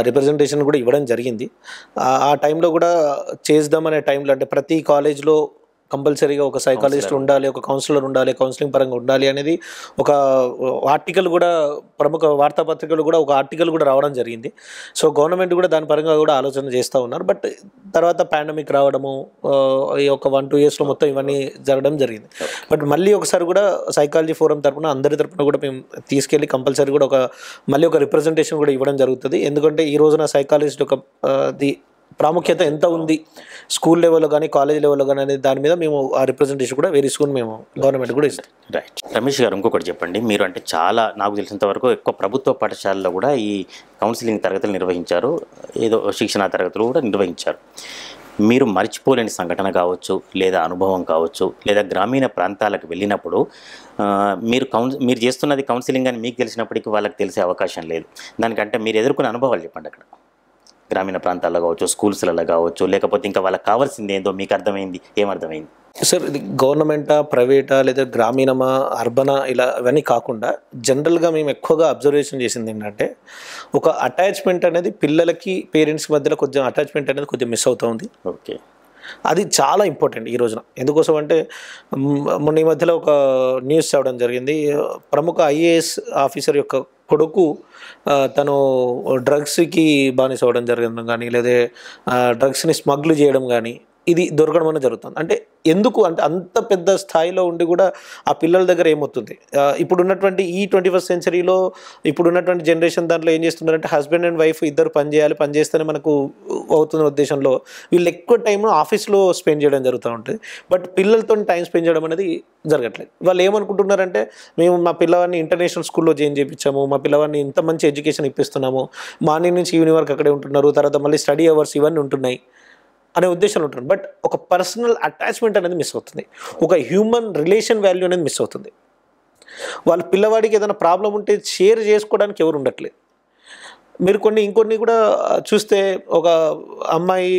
రిప్రజెంటేషన్ కూడా ఇవ్వడం జరిగింది. ఆ టైంలో కూడా చేద్దామనే టైంలో అంటే ప్రతి కాలేజ్లో కంపల్సరీగా ఒక సైకాలజిస్ట్ ఉండాలి, ఒక కౌన్సిలర్ ఉండాలి, కౌన్సిలింగ్ పరంగా ఉండాలి అనేది ఒక ఆర్టికల్ కూడా ప్రముఖ వార్తాపత్రికలు కూడా ఒక ఆర్టికల్ కూడా రావడం జరిగింది. సో గవర్నమెంట్ కూడా దాని పరంగా కూడా ఆలోచన చేస్తూ ఉన్నారు. బట్ తర్వాత పాండమిక్ రావడము ఈ ఒక 1-2 ఇయర్స్లో మొత్తం ఇవన్నీ జరగడం జరిగింది. బట్ మళ్ళీ ఒకసారి కూడా సైకాలజీ ఫోరం తరఫున అందరి తరఫున కూడా మేము తీసుకెళ్ళి కంపల్సరీ కూడా మళ్ళీ ఒక రిప్రజెంటేషన్ కూడా ఇవ్వడం జరుగుతుంది. ఎందుకంటే ఈ రోజున సైకాలజిస్ట్ ఒక ప్రాముఖ్యత ఎంత ఉంది స్కూల్ లెవెల్లో కానీ కాలేజ్ లెవెల్లో కానీ అనేది దాని మీద మేము ఆ రిప్రజెంటేషన్ కూడా వెరీ సూన్ మేము గవర్నమెంట్ కూడా ఇస్తాం. రైట్. రమేష్ గారు, ఇంకొకటి చెప్పండి. మీరు అంటే చాలా నాకు తెలిసినంత వరకు ఎక్కువ ప్రభుత్వ పాఠశాలలో కూడా ఈ కౌన్సిలింగ్ తరగతులు నిర్వహించారు, ఏదో శిక్షణా తరగతులు కూడా నిర్వహించారు. మీరు మర్చిపోలేని సంఘటన కావచ్చు, లేదా అనుభవం కావచ్చు, లేదా గ్రామీణ ప్రాంతాలకు వెళ్ళినప్పుడు మీరు చేస్తున్నది కౌన్సిలింగ్ అని మీకు తెలిసినప్పటికీ వాళ్ళకి తెలిసే అవకాశం లేదు. దానికంటే మీరు ఎదుర్కొన్న అనుభవాలు చెప్పండి. అక్కడ గ్రామీణ ప్రాంతాల్లో కావచ్చు, స్కూల్స్లలో కావచ్చు, లేకపోతే ఇంకా వాళ్ళకి కావాల్సింది ఏందో మీకు అర్థమైంది, ఏమర్థమైంది? సార్ ఇది గవర్నమెంటా, ప్రైవేటా, లేదా గ్రామీణమా, అర్బనా, ఇలా ఇవన్నీ కాకుండా జనరల్గా మేము ఎక్కువగా అబ్జర్వేషన్ చేసింది ఏంటంటే ఒక అటాచ్మెంట్ అనేది పిల్లలకి పేరెంట్స్ మధ్యలో కొంచెం అటాచ్మెంట్ అనేది కొంచెం మిస్ అవుతూ ఉంది. ఓకే, అది చాలా ఇంపార్టెంట్ ఈ రోజున. ఎందుకోసం అంటే మొన్న ఈ మధ్యలో ఒక న్యూస్ చదవడం జరిగింది. ప్రముఖ ఐఏఎస్ ఆఫీసర్ యొక్క కొడుకు తను డ్రగ్స్కి బానిస అవ్వడం జరగడం కానీ, లేదా డ్రగ్స్ని స్మగ్ల్ చేయడం కానీ ఇది దొరకడం అనేది జరుగుతుంది. అంటే ఎందుకు అంటే అంత పెద్ద స్థాయిలో ఉండి కూడా ఆ పిల్లల దగ్గర ఏమవుతుంది? ఇప్పుడున్నటువంటి ఈ 21st సెంచరీలో ఇప్పుడున్నటువంటి జనరేషన్ దాంట్లో ఏం చేస్తున్నారంటే హస్బెండ్ అండ్ వైఫ్ ఇద్దరు పనిచేయాలి, పని చేస్తేనే మనకు అవుతున్న ఉద్దేశంలో వీళ్ళు ఎక్కువ టైం ఆఫీస్లో స్పెండ్ చేయడం జరుగుతూ ఉంటుంది. బట్ పిల్లలతో టైం స్పెండ్ చేయడం అనేది జరగట్లేదు. వాళ్ళు ఏమనుకుంటున్నారంటే మేము మా పిల్లవాడిని ఇంటర్నేషనల్ స్కూల్లో జాయిన్ చేయించాము, మా పిల్లవాడిని ఇంత మంచి ఎడ్యుకేషన్ ఇప్పిస్తున్నాము, మార్నింగ్ నుంచి ఈవినింగ్ వరకు అక్కడే ఉంటున్నారు, తర్వాత మళ్ళీ స్టడీ అవర్స్ ఇవన్నీ ఉంటున్నాయి అనే ఉద్దేశంలో ఉంటుంది. బట్ ఒక పర్సనల్ అటాచ్మెంట్ అనేది మిస్ అవుతుంది, ఒక హ్యూమన్ రిలేషన్ వాల్యూ అనేది మిస్ అవుతుంది. వాళ్ళ పిల్లవాడికి ఏదైనా ప్రాబ్లం ఉంటే షేర్ చేసుకోవడానికి ఎవరు ఉండట్లేదు. మీరు ఇంకొన్ని కూడా చూస్తే ఒక అమ్మాయి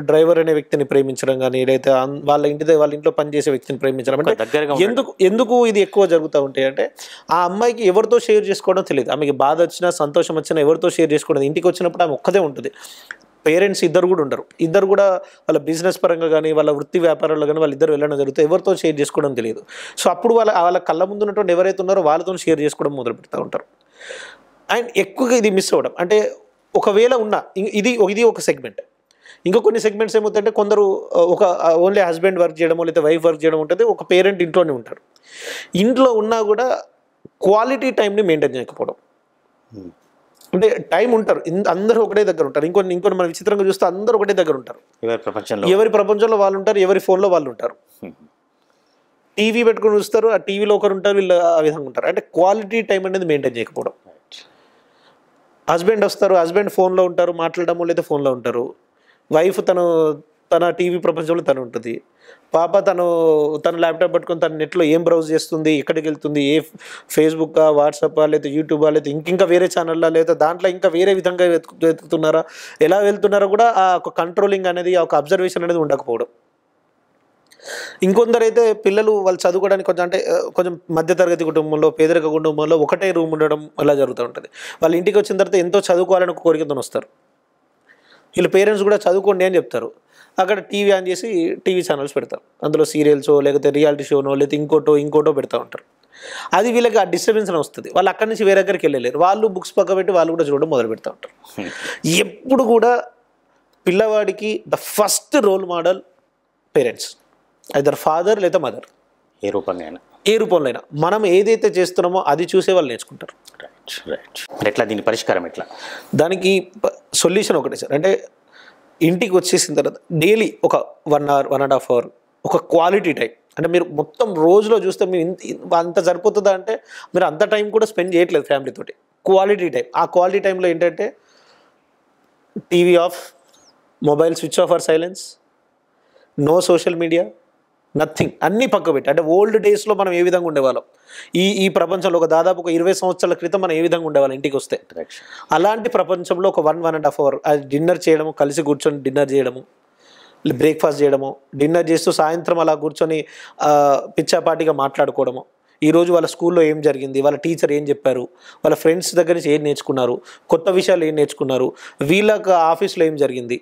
డ్రైవర్ అనే వ్యక్తిని ప్రేమించడం కానీ, లేదా వాళ్ళ ఇంట్లో పనిచేసే వ్యక్తిని ప్రేమించడం అంటే ఎందుకు ఇది ఎక్కువ జరుగుతూ ఉంటాయి అంటే ఆ అమ్మాయికి ఎవరితో షేర్ చేసుకోవడం తెలియదు. ఆమెకి బాధ వచ్చినా సంతోషం వచ్చినా ఎవరితో షేర్ చేసుకోవడం, ఇంటికి వచ్చినప్పుడు ఆమె ఒక్కదే ఉంటుంది. పేరెంట్స్ ఇద్దరు కూడా ఉండరు, ఇద్దరు కూడా వాళ్ళ బిజినెస్ పరంగా కానీ వాళ్ళ వృత్తి వ్యాపారాల్లో కానీ వాళ్ళిద్దరు వెళ్ళడం జరుగుతుంది, ఎవరితో షేర్ చేసుకోవడం తెలియదు. సో అప్పుడు వాళ్ళ కళ్ళ ముందు ఉన్నటువంటి ఎవరైతే ఉన్నారో వాళ్ళతో షేర్ చేసుకోవడం మొదలు పెడతా ఉంటారు. అండ్ ఎక్కువగా ఇది మిస్ అవ్వడం అంటే ఒకవేళ ఉన్న ఇది ఒక సెగ్మెంట్. ఇంకా కొన్ని సెగ్మెంట్స్ ఏమవుతుందంటే కొందరు ఒక ఓన్లీ హస్బెండ్ వర్క్ చేయడమో లేదా వైఫ్ వర్క్ చేయడం ఉంటుంది, ఒక పేరెంట్ ఇంట్లోనే ఉంటారు. ఇంట్లో ఉన్నా కూడా క్వాలిటీ టైంని మెయింటైన్ చేయకపోవడం. అంటే టైం ఉంటారు, అందరూ ఒకటే దగ్గర ఉంటారు. ఇంకొన్ని మనం విచిత్రంగా చూస్తే అందరూ ఒకటే దగ్గర ఉంటారు, ఎవరి ప్రపంచంలో వాళ్ళు ఉంటారు, ఎవరి ఫోన్లో వాళ్ళు ఉంటారు. టీవీ పెట్టుకుని చూస్తారు, ఆ టీవీలో ఒకరు ఉంటారు, వీళ్ళు ఆ విధంగా ఉంటారు. అంటే క్వాలిటీ టైం అనేది మెయింటైన్ చేయకపోవడం. హస్బెండ్ వస్తారు, హస్బెండ్ ఫోన్లో ఉంటారు, మాట్లాడడము లేదా ఫోన్లో ఉంటారు. వైఫ్ తన టీవీ ప్రపంచంలో తను ఉంటుంది. పాప తన ల్యాప్టాప్ పట్టుకొని తన నెట్లో ఏం బ్రౌజ్ చేస్తుంది, ఎక్కడికి వెళ్తుంది, ఏ ఫేస్బుక్కా, వాట్సాపా, లేదా యూట్యూబా, లేదా ఇంకా వేరే ఛానల్లా, లేదా దాంట్లో ఇంకా వేరే విధంగా వెతుకుతున్నారా, ఎలా వెళ్తున్నారో కూడా ఆ ఒక కంట్రోలింగ్ అనేది, ఆ ఒక అబ్జర్వేషన్ అనేది ఉండకపోవడం. ఇంకొందరైతే పిల్లలు వాళ్ళు చదువుకోవడానికి కొంచెం మధ్యతరగతి కుటుంబంలో, పేదరిక కుటుంబంలో ఒకటే రూమ్ ఉండడం అలా జరుగుతూ ఉంటుంది. వాళ్ళ ఇంటికి వచ్చిన తర్వాత ఎంతో చదువుకోవాలని ఒక కోరికతో వస్తారు. వీళ్ళ పేరెంట్స్ కూడా చదువుకోండి అని చెప్తారు. అక్కడ టీవీ ఆన్ చేసి టీవీ ఛానల్స్ పెడతారు, అందులో సీరియల్సో లేకపోతే రియాలిటీ షోనో లేకపోతే ఇంకోటో పెడతా ఉంటారు. అది వీళ్ళకి ఆ డిస్టర్బెన్స్ అని వస్తుంది. వాళ్ళు అక్కడి నుంచి వేరే దగ్గరికి వెళ్ళలేరు, వాళ్ళు బుక్స్ పక్క పెట్టి వాళ్ళు కూడా చూడడం మొదలు పెడతా ఉంటారు. ఎప్పుడు కూడా పిల్లవాడికి the first role model parents, either father లేదా మదర్, ఏ రూపంలో అయినా మనం ఏదైతే చేస్తున్నామో అది చూసే వాళ్ళు నేర్చుకుంటారు. రైట్. ఎట్లా దీని పరిష్కారం ఎట్లా? దానికి సొల్యూషన్ ఒకటే సార్, అంటే ఇంటికి వచ్చేసిన తర్వాత డైలీ ఒక 1 hour 1.5 hour ఒక క్వాలిటీ టైం. అంటే మీరు మొత్తం రోజులో చూస్తే మీరు అంత సరిపోతుందా అంటే మీరు అంత టైం కూడా స్పెండ్ చేయట్లేదు ఫ్యామిలీతోటి. క్వాలిటీ టైం, ఆ క్వాలిటీ టైంలో ఏంటంటే TV off, mobile switch off or silence, no social media, nothing, అన్నీ పక్క పెట్టి. అంటే ఓల్డ్ డేస్లో మనం ఏ విధంగా ఉండేవాళ్ళం, ఈ ప్రపంచంలో దాదాపు ఒక 20 సంవత్సరాల క్రితం మనం ఏ విధంగా ఉండేవాళ్ళం ఇంటికి వస్తే, అలాంటి ప్రపంచంలో ఒక 1.5 hour అది డిన్నర్ చేయడము, కలిసి కూర్చొని డిన్నర్ చేయడము, బ్రేక్ఫాస్ట్ చేయడము, డిన్నర్ చేస్తూ సాయంత్రం అలా కూర్చొని పిచ్చాపాటిగా మాట్లాడుకోవడము. ఈరోజు వాళ్ళ స్కూల్లో ఏం జరిగింది, వాళ్ళ టీచర్ ఏం చెప్పారు, వాళ్ళ ఫ్రెండ్స్ దగ్గర నుంచి ఏం నేర్చుకున్నారు, కొత్త విషయాలు ఏం నేర్చుకున్నారు, వీళ్ళకి ఆఫీస్లో ఏం జరిగింది,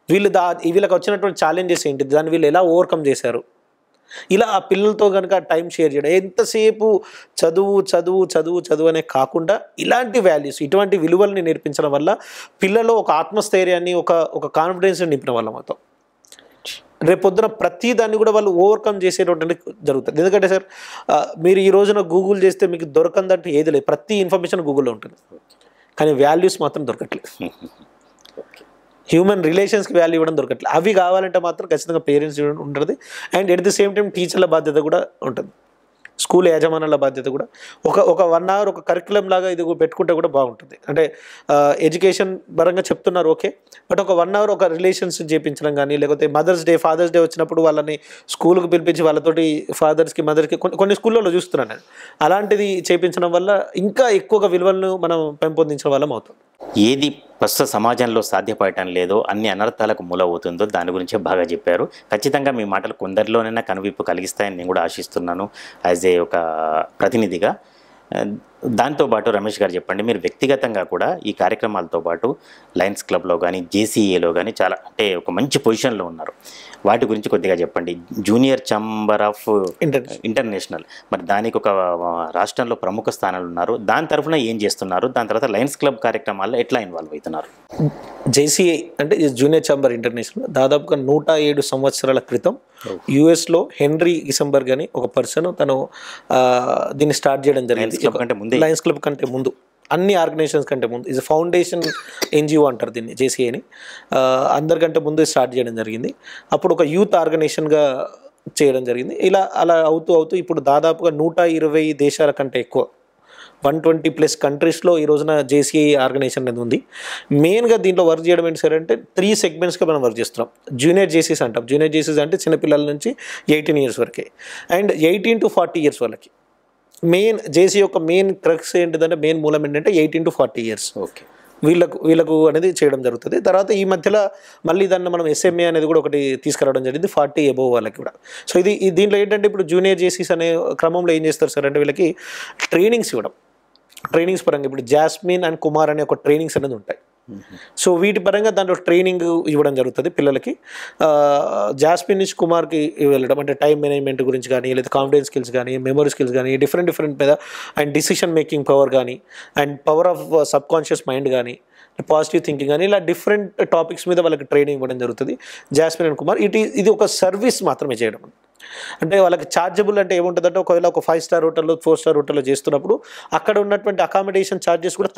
వీళ్ళకి వచ్చినటువంటి ఛాలెంజెస్ ఏంటి, దాన్ని వీళ్ళు ఎలా ఓవర్కమ్ చేశారు. ఇలా ఆ పిల్లలతో కనుక టైం షేర్ చేయడం, ఎంతసేపు చదువు అనే కాకుండా ఇలాంటి వాల్యూస్, ఇటువంటి విలువల్ని నేర్పించడం వల్ల పిల్లలు ఒక ఆత్మస్థైర్యాన్ని, ఒక కాన్ఫిడెన్స్ని నింపిన వాళ్ళం అవుతాం. రేపొద్దున ప్రతి దాన్ని కూడా వాళ్ళు ఓవర్కమ్ చేసేటువంటి జరుగుతుంది. ఎందుకంటే సార్ మీరు ఈ రోజున గూగుల్ చేస్తే మీకు దొరకందంటే ఏది లేదు, ప్రతి ఇన్ఫర్మేషన్ గూగుల్లో ఉంటుంది, కానీ వాల్యూస్ మాత్రం దొరకట్లేదు. హ్యూమన్ రిలేషన్స్కి వాల్యూ ఇవ్వడం దొరకట్లేదు. అవి కావాలంటే మాత్రం ఖచ్చితంగా పేరెంట్స్ ఉంటుంది. And at the same time టీచర్ల బాధ్యత కూడా ఉంటుంది, స్కూల్ యాజమాన్యాల బాధ్యత కూడా. ఒక 1 hour ఒక కరికులం లాగా ఇది పెట్టుకుంటే కూడా బాగుంటుంది. అంటే ఎడ్యుకేషన్ పరంగా చెప్తున్నారు ఓకే, బట్ ఒక 1 hour ఒక రిలేషన్స్ చేయించడం కానీ, లేకపోతే మదర్స్ డే ఫాదర్స్ డే వచ్చినప్పుడు వాళ్ళని స్కూల్కి పిలిపించి వాళ్ళతోటి ఫాదర్స్కి మదర్స్కి కొన్ని స్కూళ్ళలో చూస్తున్నాను నేను, అలాంటిది చేయించడం వల్ల ఇంకా ఎక్కువగా విలువలను మనం పెంపొందించడం వల్ల అవుతుంది. ఏది ప్రస్తుత సమాజంలో సాధ్యపడటం లేదో, అన్ని అనర్థాలకు మూలవుతుందో దాని గురించే బాగా చెప్పారు. ఖచ్చితంగా మీ మాటలు కొందరిలోనైనా కనువిప్పు కలిగిస్తాయని నేను కూడా ఆశిస్తున్నాను యాజ్ ఏ ఒక ప్రతినిధిగా. దాంతోపాటు రమేష్ గారు చెప్పండి, మీరు వ్యక్తిగతంగా కూడా ఈ కార్యక్రమాలతో పాటు లయన్స్ క్లబ్లో కానీ జేసీఏలో కానీ చాలా అంటే ఒక మంచి పొజిషన్లో ఉన్నారు, వాటి గురించి కొద్దిగా చెప్పండి. జూనియర్ ఛాంబర్ ఆఫ్ ఇంటర్నేషనల్, మరి దానికి ఒక రాష్ట్రంలో ప్రముఖ స్థానాలు ఉన్నారు, దాని తరఫున ఏం చేస్తున్నారు, దాని తర్వాత లయన్స్ క్లబ్ కార్యక్రమాల్లో ఎట్లా ఇన్వాల్వ్ అవుతున్నారు? జేసీఐ అంటే జూనియర్ ఛాంబర్ ఇంటర్నేషనల్ దాదాపుగా 107 సంవత్సరాల క్రితం యుఎస్లో హెన్రీ గిసెంబర్గ్ అని ఒక పర్సన్ తను దీన్ని స్టార్ట్ చేయడం జరిగింది. లయన్స్ క్లబ్ కంటే ముందు, అన్ని ఆర్గనైజేషన్స్ కంటే ముందు, ఇది ఫౌండేషన్ ఎన్జిఓ అంటారు దీన్ని, జేసీఐని. అందరికంటే ముందు స్టార్ట్ చేయడం జరిగింది. అప్పుడు ఒక యూత్ ఆర్గనైజేషన్గా చేయడం జరిగింది. అలా అవుతూ ఇప్పుడు దాదాపుగా 120 దేశాల కంటే ఎక్కువ, 120+ కంట్రీస్లో ఈ రోజున జేసీఐ ఆర్గనైజేషన్ అనేది ఉంది. మెయిన్గా దీంట్లో వర్క్ చేయడం ఏంటి సార్ అంటే 3 సెగ్మెంట్స్గా మనం వర్క్ చేస్తున్నాం. జూనియర్ జేసీస్ అంటాం. జూనియర్ జేసీస్ అంటే చిన్నపిల్లల నుంచి 18 years వరకే, అండ్ 18 to 40 years వాళ్ళకి. మెయిన్ జేసీ యొక్క మెయిన్ క్రక్స్ ఏంటిదంటే, మెయిన్ మూలం ఏంటంటే 18 to 40 years ఓకే, వీళ్ళకు అనేది చేయడం జరుగుతుంది. తర్వాత ఈ మధ్యలో మళ్ళీ దాన్ని మనం ఎస్ఎంఏ అనేది కూడా ఒకటి తీసుకురావడం జరిగింది 40 above వాళ్ళకి కూడా. సో దీంట్లో ఏంటంటే ఇప్పుడు జూనియర్ జేసీస్ అనే క్రమంలో ఏం చేస్తారు సార్ అంటే వీళ్ళకి ట్రైనింగ్స్ ఇవ్వడం. ట్రైనింగ్స్ పరంగా ఇప్పుడు జాస్మిన్ అండ్ కుమార్ అనే ఒక ట్రైనింగ్స్ అనేది ఉంటాయి. సో వీటి పరంగా దాంట్లో ట్రైనింగ్ ఇవ్వడం జరుగుతుంది పిల్లలకి. జాస్మిన్ నుంచి కుమార్కి వెళ్ళడం అంటే టైం మేనేజ్మెంట్ గురించి కానీ, లేదా కాన్ఫిడెన్స్ స్కిల్స్ కానీ, మెమరీ స్కిల్స్ కానీ, డిఫరెంట్ మీద అండ్ డిసిషన్ మేకింగ్ పవర్ కానీ, and power of sub conscious mind కానీ, పాజిటివ్ థింకింగ్ కానీ, ఇలా డిఫరెంట్ టాపిక్స్ మీద వాళ్ళకి ట్రైనింగ్ ఇవ్వడం జరుగుతుంది. జాస్మిన్ అండ్ కుమార్ ఇది ఒక సర్వీస్ మాత్రమే చేయడం. అంటే వాళ్ళకి ఛార్జబుల్ అంటే ఏముంటుందంటే, ఒకవేళ ఒక 5 స్టార్ హోటల్లో 4 స్టార్ హోటల్లో చేస్తున్నప్పుడు అక్కడ ఉన్నటువంటి అకామిడేషన్ ఛార్జెస్ కూడా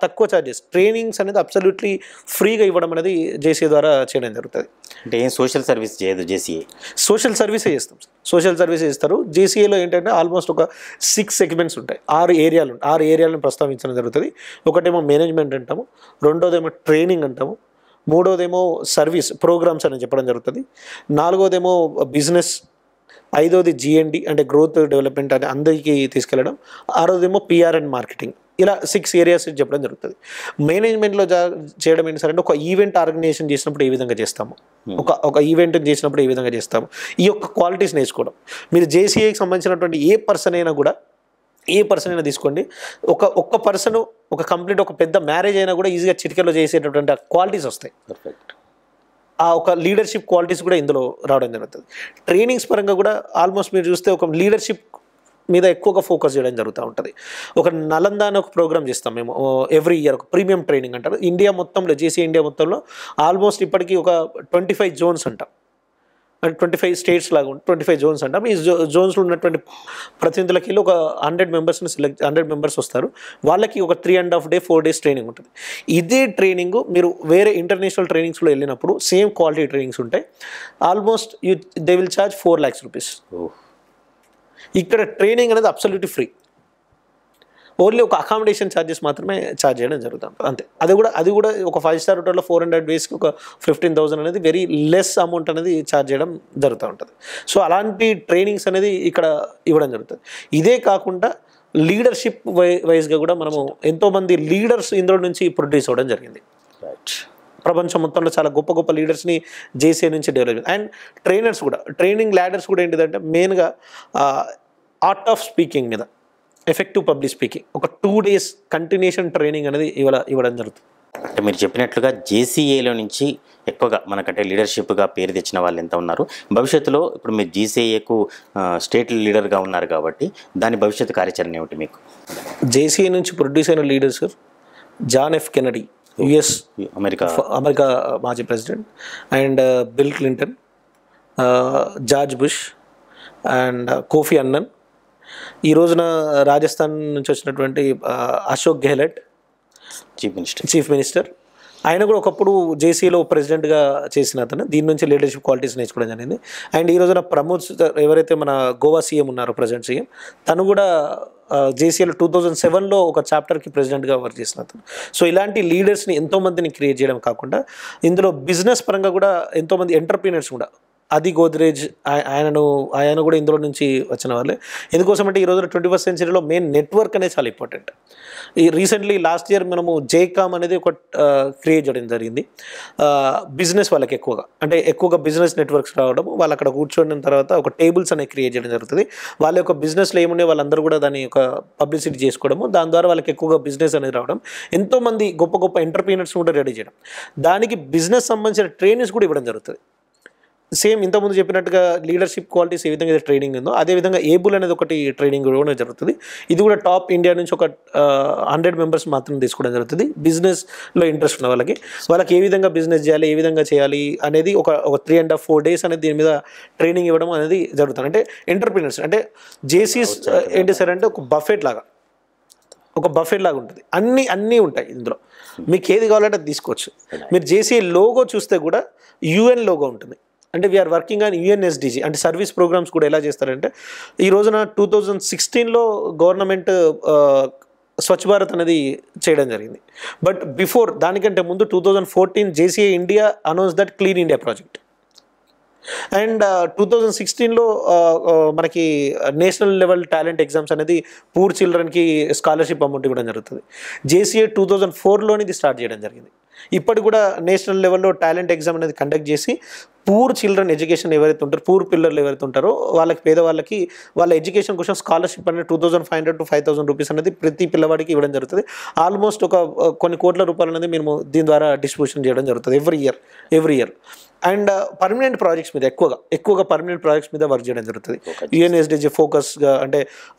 తక్కువ ఛార్జెస్. ట్రైనింగ్స్ అనేది అబ్సల్యూట్లీ ఫ్రీగా ఇవ్వడం అనేది జేసీ ద్వారా చేయడం జరుగుతుంది. అంటే ఏం సోషల్ సర్వీస్ చేయదు జేసీఏ? సోషల్ సర్వీసే చేస్తాం. సోషల్ సర్వీసే ఇస్తారు. జేసీఏలో ఏంటంటే ఆల్మోస్ట్ ఒక 6 సెగ్మెంట్స్ ఉంటాయి. 6 ఏరియాలను ప్రస్తావించడం జరుగుతుంది. ఒకటేమో మేనేజ్మెంట్ అంటాము, రెండోదేమో ట్రైనింగ్ అంటాము, మూడోదేమో సర్వీస్ ప్రోగ్రామ్స్ అని చెప్పడం జరుగుతుంది, నాలుగోదేమో బిజినెస్, ఐదోది జిఎండి అంటే గ్రోత్ డెవలప్మెంట్ అని అందరికీ తీసుకెళ్ళడం, ఆరోదేమో పిఆర్ అండ్ మార్కెటింగ్. ఇలా 6 ఏరియాస్ చెప్పడం జరుగుతుంది. మేనేజ్మెంట్లో చేయడం ఏంటి సార్ అంటే, ఒక ఈవెంట్ ఆర్గనైజేషన్ చేసినప్పుడు ఏ విధంగా చేస్తాము, ఒక ఈవెంట్ చేసినప్పుడు ఏ విధంగా చేస్తాము, ఈ యొక్క క్వాలిటీస్ నేర్చుకోవడం. మీరు జేసీఏకి సంబంధించినటువంటి ఏ పర్సన్ అయినా తీసుకోండి, ఒక్క పర్సన్ ఒక కంప్లీట్ ఒక పెద్ద మ్యారేజ్ అయినా కూడా ఈజీగా చిటికెలో చేసేటటువంటి క్వాలిటీస్ వస్తాయి. పర్ఫెక్ట్. ఆ ఒక లీడర్షిప్ క్వాలిటీస్ కూడా ఇందులో రావడం జరుగుతుంది. ట్రైనింగ్స్ పరంగా కూడా ఆల్మోస్ట్ మీరు చూస్తే ఒక లీడర్షిప్ మీద ఎక్కువగా ఫోకస్ చేయడం జరుగుతూ ఉంటుంది. ఒక నలంద అని ఒక ప్రోగ్రామ్ చేస్తాం మేము ఎవ్రీ ఇయర్, ఒక ప్రీమియం ట్రైనింగ్ అంటారు. ఇండియా మొత్తంలో ఇండియా మొత్తంలో ఆల్మోస్ట్ ఇప్పటికీ ఒక 25 జోన్స్ అంటాం, అంటే 25 స్టేట్స్ లాగా 25 జోన్స్ అంటాం. ఈ జోన్స్లో ఉన్నటువంటి ప్రతినిధులకి ఒక 100 మెంబర్స్ వస్తారు. వాళ్ళకి ఒక 3.5 డే 4 డేస్ ట్రైనింగ్ ఉంటుంది. ఇదే ట్రైనింగ్ మీరు వేరే ఇంటర్నేషనల్ ట్రైనింగ్స్లో వెళ్ళినప్పుడు సేమ్ క్వాలిటీ ట్రైనింగ్స్ ఉంటాయి. Almost they will charge 4 lakhs rupees. ఇక్కడ ట్రైనింగ్ అనేది అబ్సల్యూట్లీ ఫ్రీ. ఓన్లీ ఒక అకామిడేషన్ ఛార్జెస్ మాత్రమే ఛార్జ్ చేయడం జరుగుతుంది అంతే. అది కూడా ఒక 5 స్టార్ హోటల్లో 400 డేస్కి ఒక 15,000 అనేది వెరీ లెస్ అమౌంట్ అనేది ఛార్జ్ చేయడం జరుగుతూ ఉంటుంది. సో అలాంటి ట్రైనింగ్స్ అనేది ఇక్కడ ఇవ్వడం జరుగుతుంది. ఇదే కాకుండా లీడర్షిప్ వైజ్గా కూడా మనము ఎంతోమంది లీడర్స్ ఇందులో నుంచి ప్రొడ్యూస్ అవ్వడం జరిగింది. ప్రపంచం మొత్తంలో చాలా గొప్ప లీడర్స్ని జేసీఏ నుంచి డెవలప్. అండ్ ట్రైనర్స్ కూడా, ట్రైనింగ్ ల్యాడర్స్ కూడా ఏంటిదంటే మెయిన్గా ఆర్ట్ ఆఫ్ స్పీకింగ్ మీద, ఎఫెక్టివ్ పబ్లిక్ స్పీకింగ్, ఒక 2 days కంటిన్యూషన్ ట్రైనింగ్ అనేది ఇవ్వడం జరుగుతుంది. అంటే మీరు చెప్పినట్లుగా జేసీఏలో నుంచి ఎక్కువగా మనకంటే లీడర్షిప్గా పేరు తెచ్చిన వాళ్ళు ఎంత ఉన్నారు, భవిష్యత్తులో ఇప్పుడు మీరు జీసీఏకు స్టేట్ లీడర్గా ఉన్నారు కాబట్టి దాని భవిష్యత్తు కార్యాచరణ ఏమిటి మీకు? జేసీఏ నుంచి ప్రొడ్యూస్ అయిన leaders John F Kennedy, US America మాజీ president, and Bill Clinton, George Bush, and Kofi Annan. ఈ రోజున రాజస్థాన్ నుంచి వచ్చినటువంటి అశోక్ గెహ్లట్, చీఫ్ మినిస్టర్. ఆయన కూడా ఒకప్పుడు జేసీలో ప్రెసిడెంట్గా చేసిన అతను. దీని నుంచి లీడర్షిప్ క్వాలిటీస్ నేర్చుకోవడం జరిగింది. అండ్ ఈ రోజున ప్రమోద్ ఎవరైతే మన గోవా సీఎం ఉన్నారో, ప్రెసిడెంట్ సీఎం, తను కూడా జేసీలో 2007లో ఒక చాప్టర్కి ప్రెసిడెంట్గా వర్క్ చేసిన అతను. సో ఇలాంటి లీడర్స్ని ఎంతోమందిని క్రియేట్ చేయడం కాకుండా ఇందులో బిజినెస్ పరంగా కూడా ఎంతోమంది ఎంటర్ప్రీనర్స్ కూడా, అది గోద్రేజ్ ఆయన కూడా ఇందులో నుంచి వచ్చిన వాళ్ళే. ఎందుకోసం అంటే ఈ రోజు 21st centuryలో మెయిన్ నెట్వర్క్ అనేది చాలా ఇంపార్టెంట్. ఈ రీసెంట్లీ లాస్ట్ ఇయర్ మనము జేకామ్ అనేది ఒక క్రియేట్ చేయడం జరిగింది. బిజినెస్ వాళ్ళకి ఎక్కువగా బిజినెస్ నెట్వర్క్స్ రావడం, వాళ్ళు అక్కడ కూర్చోడిన తర్వాత ఒక టేబుల్స్ అనేవి క్రియేట్ చేయడం జరుగుతుంది. వాళ్ళ యొక్క బిజినెస్లో ఏమున్నాయి వాళ్ళందరూ కూడా దాని యొక్క పబ్లిసిటీ చేసుకోవడము, దాని ద్వారా వాళ్ళకి ఎక్కువగా బిజినెస్ అనేది రావడం, ఎంతోమంది గొప్ప ఎంటర్ప్రీనర్స్ కూడా రెడీ చేయడం, దానికి బిజినెస్ సంబంధించిన ట్రైనింగ్స్ కూడా ఇవ్వడం జరుగుతుంది. సేమ్ ఇంతకుముందు చెప్పినట్టుగా లీడర్షిప్ క్వాలిటీస్ ఏ విధంగా ట్రైనింగ్ ఉందో అదేవిధంగా ఏబుల్ అనేది ఒకటి ట్రైనింగ్ కూడా జరుగుతుంది. ఇది కూడా టాప్ ఇండియా నుంచి ఒక 100 మెంబర్స్ మాత్రం తీసుకోవడం జరుగుతుంది. బిజినెస్లో ఇంట్రెస్ట్ ఉన్న వాళ్ళకి ఏ విధంగా బిజినెస్ చేయాలి, ఏ విధంగా చేయాలి అనేది ఒక 3.5-4 days అనేది దీని మీద ట్రైనింగ్ ఇవ్వడం అనేది జరుగుతుంది. అంటే ఎంటర్ప్రీనర్స్ అంటే జేసీస్ ఏంటి సార్ అంటే ఒక బఫెట్ లాగా ఉంటుంది. అన్నీ ఉంటాయి ఇందులో. మీకు ఏది కావాలంటే అది తీసుకోవచ్చు. మీరు జేసీ లోగో చూస్తే కూడా యుఎన్ లోగో ఉంటుంది. అంటే వీఆర్ వర్కింగ్ ఆన్ యుఎన్ఎస్డిజి అంటే సర్వీస్ ప్రోగ్రామ్స్ కూడా ఎలా చేస్తారంటే, ఈ రోజున 2016లో గవర్నమెంట్ స్వచ్ఛ భారత్ అనేది చేయడం జరిగింది. బట్ బిఫోర్ దానికంటే ముందు 2014 JCA India announce that clean India project. And 2016లో మనకి నేషనల్ లెవెల్ టాలెంట్ ఎగ్జామ్స్ అనేది పూర్ చిల్డ్రన్కి స్కాలర్షిప్ అమౌంట్ ఇవ్వడం జరుగుతుంది. జేసీఏ 2004లోని ఇది స్టార్ట్ చేయడం జరిగింది. ఇప్పటికి కూడా నేషనల్ లెవెల్లో టాలెంట్ ఎగ్జామ్ అనేది కండక్ట్ చేసి పూర్ చిల్డ్రన్ ఎడ్యుకేషన్ ఎవరైతే ఉంటారో, పూర్ పిల్లలు ఎవరైతే ఉంటారో వాళ్ళకి, పేదవాళ్ళకి వాళ్ళ ఎడ్యుకేషన్ కోసం స్కాలర్షిప్ అనేది 2500 to 5000 రూపీస్ అనేది ప్రతి పిల్లవాడికి ఇవ్వడం జరుగుతుంది. ఆల్మోస్ట్ ఒక కొన్ని కోట్ల రూపాయలు అనేది మేము దీని ద్వారా డిస్ట్రిబ్యూషన్ చేయడం జరుగుతుంది every year. And permanent projects మీద ఎక్కువగా పర్మనెంట్ ప్రాజెక్ట్స్ మీద వర్క్ చేయడం జరుగుతుంది. యుఎన్ఎస్డిజి ఫోకస్గా అంటే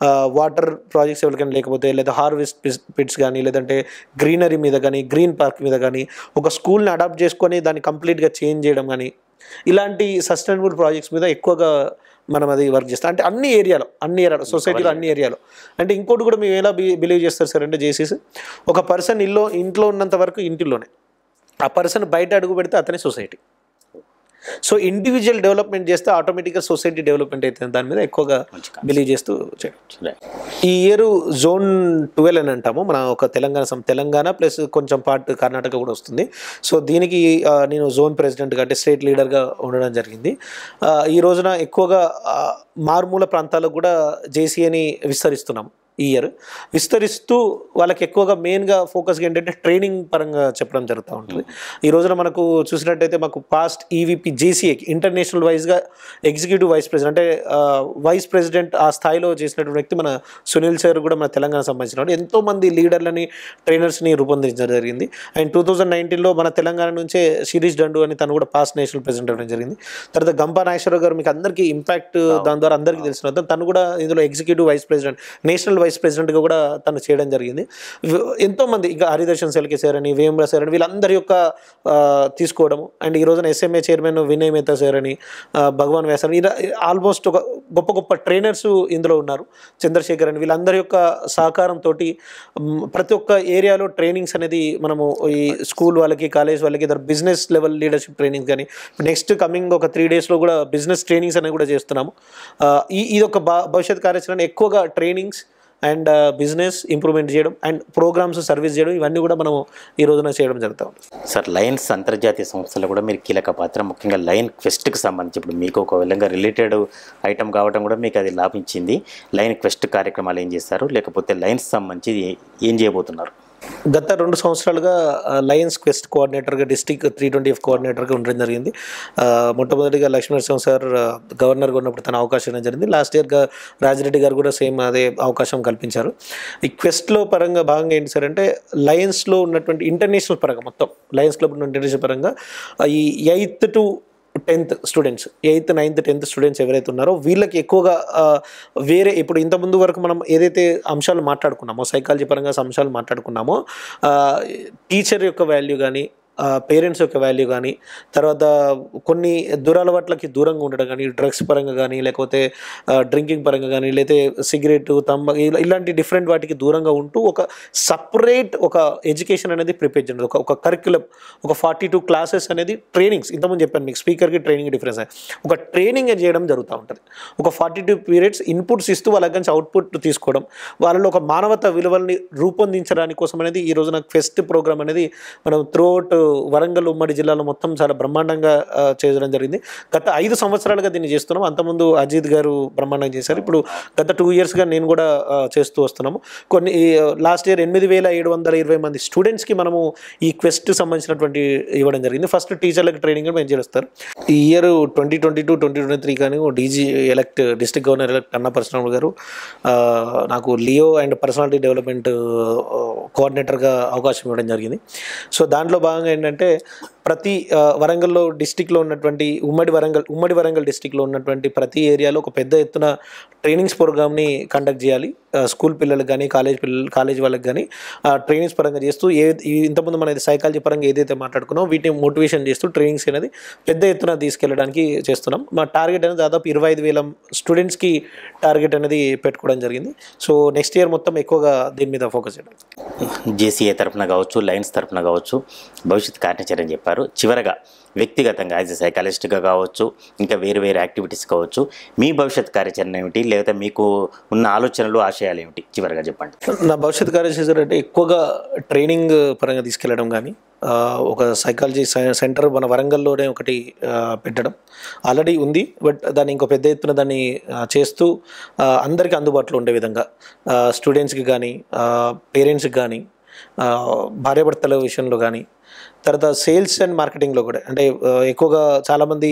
వాటర్ ప్రాజెక్ట్స్ ఎవరికైనా లేకపోతే, లేదా హార్వెస్ట్ పిట్స్ కానీ, లేదంటే గ్రీనరీ మీద కానీ, గ్రీన్ పార్క్ మీద కానీ, ఒక స్కూల్ని అడాప్ట్ చేసుకొని దాన్ని కంప్లీట్గా చేంజ్ చేయడం కానీ, ఇలాంటి సస్టైనబుల్ ప్రాజెక్ట్స్ మీద ఎక్కువగా మనం అది వర్క్ చేస్తాం. అంటే అన్ని ఏరియాలో సొసైటీలో అన్ని ఏరియాలో. అంటే ఇంకోటి కూడా మేము ఎలా బిలీవ్ చేస్తారు సార్ అంటే, జేసీస్ ఒక పర్సన్ ఇంట్లో ఉన్నంత వరకు ఇంటిలోనే, ఆ పర్సన్ బయట అడుగు పెడితే అతనే సొసైటీ. సో ఇండివిజువల్ డెవలప్మెంట్ చేస్తే ఆటోమేటిక్గా సొసైటీ డెవలప్మెంట్ అవుతుంది. దాని మీద ఎక్కువగా బిలీవ్ చేస్తూ చేయడం. ఈ ఇయర్ జోన్ 12 అని అంటాము, మన ఒక తెలంగాణ ప్లస్ కొంచెం పార్ట్ కర్ణాటక కూడా వస్తుంది. సో దీనికి నేను జోన్ ప్రెసిడెంట్గా అంటే స్టేట్ లీడర్గా ఉండడం జరిగింది. ఈ రోజున ఎక్కువగా మారుమూల ప్రాంతాలకు కూడా జేసీఏని విస్తరిస్తున్నాము. ఈ ఇయర్ విస్తరిస్తూ వాళ్ళకి ఎక్కువగా మెయిన్గా ఫోకస్గా ఏంటంటే ట్రైనింగ్ పరంగా చెప్పడం జరుగుతూ ఉంటుంది. ఈ రోజున మనకు చూసినట్టయితే మాకు పాస్ట్ ఈవీపీ జేసీఏకి ఇంటర్నేషనల్ వైజ్గా ఎగ్జిక్యూటివ్ వైస్ ప్రెసిడెంట్ అంటే వైస్ ప్రెసిడెంట్ ఆ స్థాయిలో చేసినటువంటి వ్యక్తి మన సునీల్ సార్ కూడా మన తెలంగాణ సంబంధించిన ఎంతోమంది లీడర్లని, ట్రైనర్స్ని రూపొందించడం జరిగింది. అండ్ 2019లో మన తెలంగాణ నుంచే శిరీష్ దండు అని తను కూడా పాస్ట్ నేషనల్ ప్రెసిడెంట్ అవ్వడం జరిగింది. తర్వాత గంపా నాగేశ్వరరావు గారు మీకు అందరికీ ఇంపాక్ట్ దాని ద్వారా అందరికీ తెలిసిన తను కూడా ఇందులో executive vice president, national vice ప్రెసిడెంట్గా కూడా తను చేయడం జరిగింది. ఎంతోమంది ఇంకా హరిదర్శన్ సెల్కే సార్ అని, వేముల సార్ అని, వీళ్ళందరి యొక్క తీసుకోవడము. అండ్ ఈ రోజున SMA chairman Vinay Mehta sir అని, భగవాన్ వ్యాస్ అని, ఇలా ఆల్మోస్ట్ ఒక గొప్ప ట్రైనర్స్ ఇందులో ఉన్నారు. చంద్రశేఖర్ అని, వీళ్ళందరి యొక్క సహకారంతో ప్రతి ఒక్క ఏరియాలో ట్రైనింగ్స్ అనేది మనము ఈ స్కూల్ వాళ్ళకి, కాలేజ్ వాళ్ళకి, ఇద్దరు బిజినెస్ లెవెల్ లీడర్షిప్ ట్రైనింగ్స్ కానీ, నెక్స్ట్ కమింగ్ ఒక 3 daysలో కూడా బిజినెస్ ట్రైనింగ్స్ అనేది కూడా చేస్తున్నాము. ఇది ఒక భవిష్యత్ కార్యాచరణ ఎక్కువగా ట్రైనింగ్స్ అండ్ బిజినెస్ ఇంప్రూవ్మెంట్ చేయడం అండ్ ప్రోగ్రామ్స్ సర్వీస్ చేయడం, ఇవన్నీ కూడా మనం ఈ రోజున చేయడం జరుగుతాం. సార్, లయన్స్ అంతర్జాతీయ సంస్థలో కూడా మీరు కీలక పాత్ర, ముఖ్యంగా లయన్ క్వెస్ట్కి సంబంధించి ఇప్పుడు మీకు ఒక విధంగా రిలేటెడ్ ఐటమ్ కావడం కూడా మీకు అది లాభించింది. లయన్ క్వెస్ట్ కార్యక్రమాలు ఏం చేస్తారు, లేకపోతే లయన్స్ సంబంధించి ఏం చేయబోతున్నారు? గత 2 సంవత్సరాలుగా లయన్స్ క్వెస్ట్ కోఆర్డినేటర్గా, డిస్ట్రిక్ట్ 320F కోఆర్డినేటర్గా ఉండడం జరిగింది. మొట్టమొదటిగా లక్ష్మీనరసింహ సార్ గవర్నర్గా ఉన్నప్పుడు తన అవకాశం ఇవ్వడం జరిగింది. లాస్ట్ ఇయర్గా రాజిరెడ్డి గారు కూడా సేమ్ అదే అవకాశం కల్పించారు. ఈ క్వెస్ట్లో పరంగా భాగంగా ఏంటి సార్ అంటే, లయన్స్లో ఉన్నటువంటి ఇంటర్నేషనల్ పరంగా, మొత్తం లయన్స్ క్లబ్ ఉన్న ఇంటర్నేషనల్ పరంగా ఈ 8th to 10th students, 8th, 9th, 10th students ఎవరైతే ఉన్నారో వీళ్ళకి ఎక్కువగా వేరే ఇప్పుడు ఇంతకుముందు వరకు మనం ఏదైతే అంశాలు మాట్లాడుకున్నామో, సైకాలజీ పరంగా అంశాలు మాట్లాడుకున్నామో, టీచర్ యొక్క వాల్యూ కానీ, పేరెంట్స్ యొక్క వాల్యూ కానీ, తర్వాత కొన్ని దురలవాట్లకి దూరంగా ఉండడం కానీ, డ్రగ్స్ పరంగా కానీ, లేకపోతే డ్రింకింగ్ పరంగా కానీ, లేకపోతే సిగరెట్, ఇలాంటి డిఫరెంట్ వాటికి దూరంగా ఉంటూ ఒక సపరేట్ ఒక ఎడ్యుకేషన్ అనేది ప్రిపేర్ చేయడం, ఒక కరిక్యులం, ఒక 42 classes అనేది ట్రైనింగ్స్, ఇంతకుముందు చెప్పాను మీకు స్పీకర్కి ట్రైనింగ్ డిఫరెన్స్, ఒక ట్రైనింగ్ చేయడం జరుగుతూ ఉంటుంది. ఒక 42 periods ఇన్పుట్స్ ఇస్తూ వాళ్ళ నుంచి అవుట్పుట్ తీసుకోవడం, వాళ్ళలో ఒక మానవత విలువల్ని రూపొందించడానికి కోసం అనేది ఈ రోజున ఫెస్ట్ ప్రోగ్రామ్ అనేది మనం త్రూఅవుట్ వరంగల్ ఉమ్మడి జిల్లాలో మొత్తం చాలా బ్రహ్మాండంగా చేయడం జరిగింది. గత 5 సంవత్సరాలుగా దీన్ని చేస్తున్నాం. అంతకుముందు అజిత్ గారు బ్రహ్మాండంగా చేశారు. ఇప్పుడు గత 2 yearsగా నేను కూడా చేస్తూ వస్తున్నాము. లాస్ట్ ఇయర్ 8720 మంది స్టూడెంట్స్కి మనము ఈ క్వెస్ట్ సంబంధించినటువంటి ఇవ్వడం జరిగింది. ఫస్ట్ టీచర్లకు ట్రైనింగ్ మేము చేస్తారు. ఈ ఇయర్ 2022-2023 కానీ డీజీ డిస్ట్రిక్ట్ గవర్నర్ ఎలక్ట్ అన్న పరశురాములు గారు నాకు లియో అండ్ పర్సనాలిటీ డెవలప్మెంట్ కోఆర్డినేటర్గా అవకాశం ఇవ్వడం జరిగింది. సో దాంట్లో భాగంగా ఏంటంటే, ప్రతి వరంగల్లో డిస్టిక్లో ఉన్నటువంటి ఉమ్మడి వరంగల్ డిస్టిక్లో ఉన్నటువంటి ప్రతి ఏరియాలో ఒక పెద్ద ఎత్తున ట్రైనింగ్స్ ప్రోగ్రామ్ని కండక్ట్ చేయాలి. స్కూల్ పిల్లలకు కానీ, కాలేజ్ వాళ్ళకి కానీ ట్రైనింగ్స్ పరంగా చేస్తూ, ఇంతకుముందు మన సైకాలజీ పరంగా ఏదైతే మాట్లాడుకున్నామో వీటిని మోటివేషన్ చేస్తూ ట్రైనింగ్స్ అనేది పెద్ద ఎత్తున తీసుకెళ్ళడానికి చేస్తున్నాం. మా టార్గెట్ అనేది దాదాపు 25,000 స్టూడెంట్స్కి టార్గెట్ అనేది పెట్టుకోవడం జరిగింది. సో నెక్స్ట్ ఇయర్ మొత్తం ఎక్కువగా దీని మీద ఫోకస్ చేయడం. జేసీఏ తరఫున కావచ్చు, లయన్స్ తరఫున కావచ్చు, భవిష్యత్ కార్యాచరణ చెప్పారు. చివరగా వ్యక్తిగతంగా యాజ్ ఎ సైకాలజిస్ట్గా కావచ్చు, ఇంకా వేరే యాక్టివిటీస్ కావచ్చు, మీ భవిష్యత్ కార్యాచరణ ఏమిటి, లేకపోతే మీకు ఉన్న ఆలోచనలు, ఆశయాలు ఏమిటి, చివరగా చెప్పండి. నా భవిష్యత్ కార్యాచరణ అంటే ఎక్కువగా ట్రైనింగ్ పరంగా తీసుకెళ్ళడం కానీ, ఒక సైకాలజీ సెంటర్ మన వరంగల్లోనే ఒకటి పెట్టడం ఆల్రెడీ ఉంది. బట్ దాన్ని ఇంకో పెద్ద ఎత్తున దాన్ని చేస్తూ అందరికీ అందుబాటులో ఉండే విధంగా, స్టూడెంట్స్కి కానీ, పేరెంట్స్కి కానీ, భార్యాభర్తల విషయంలో కానీ, తర్వాత సేల్స్ అండ్ మార్కెటింగ్లో కూడా అంటే ఎక్కువగా చాలామంది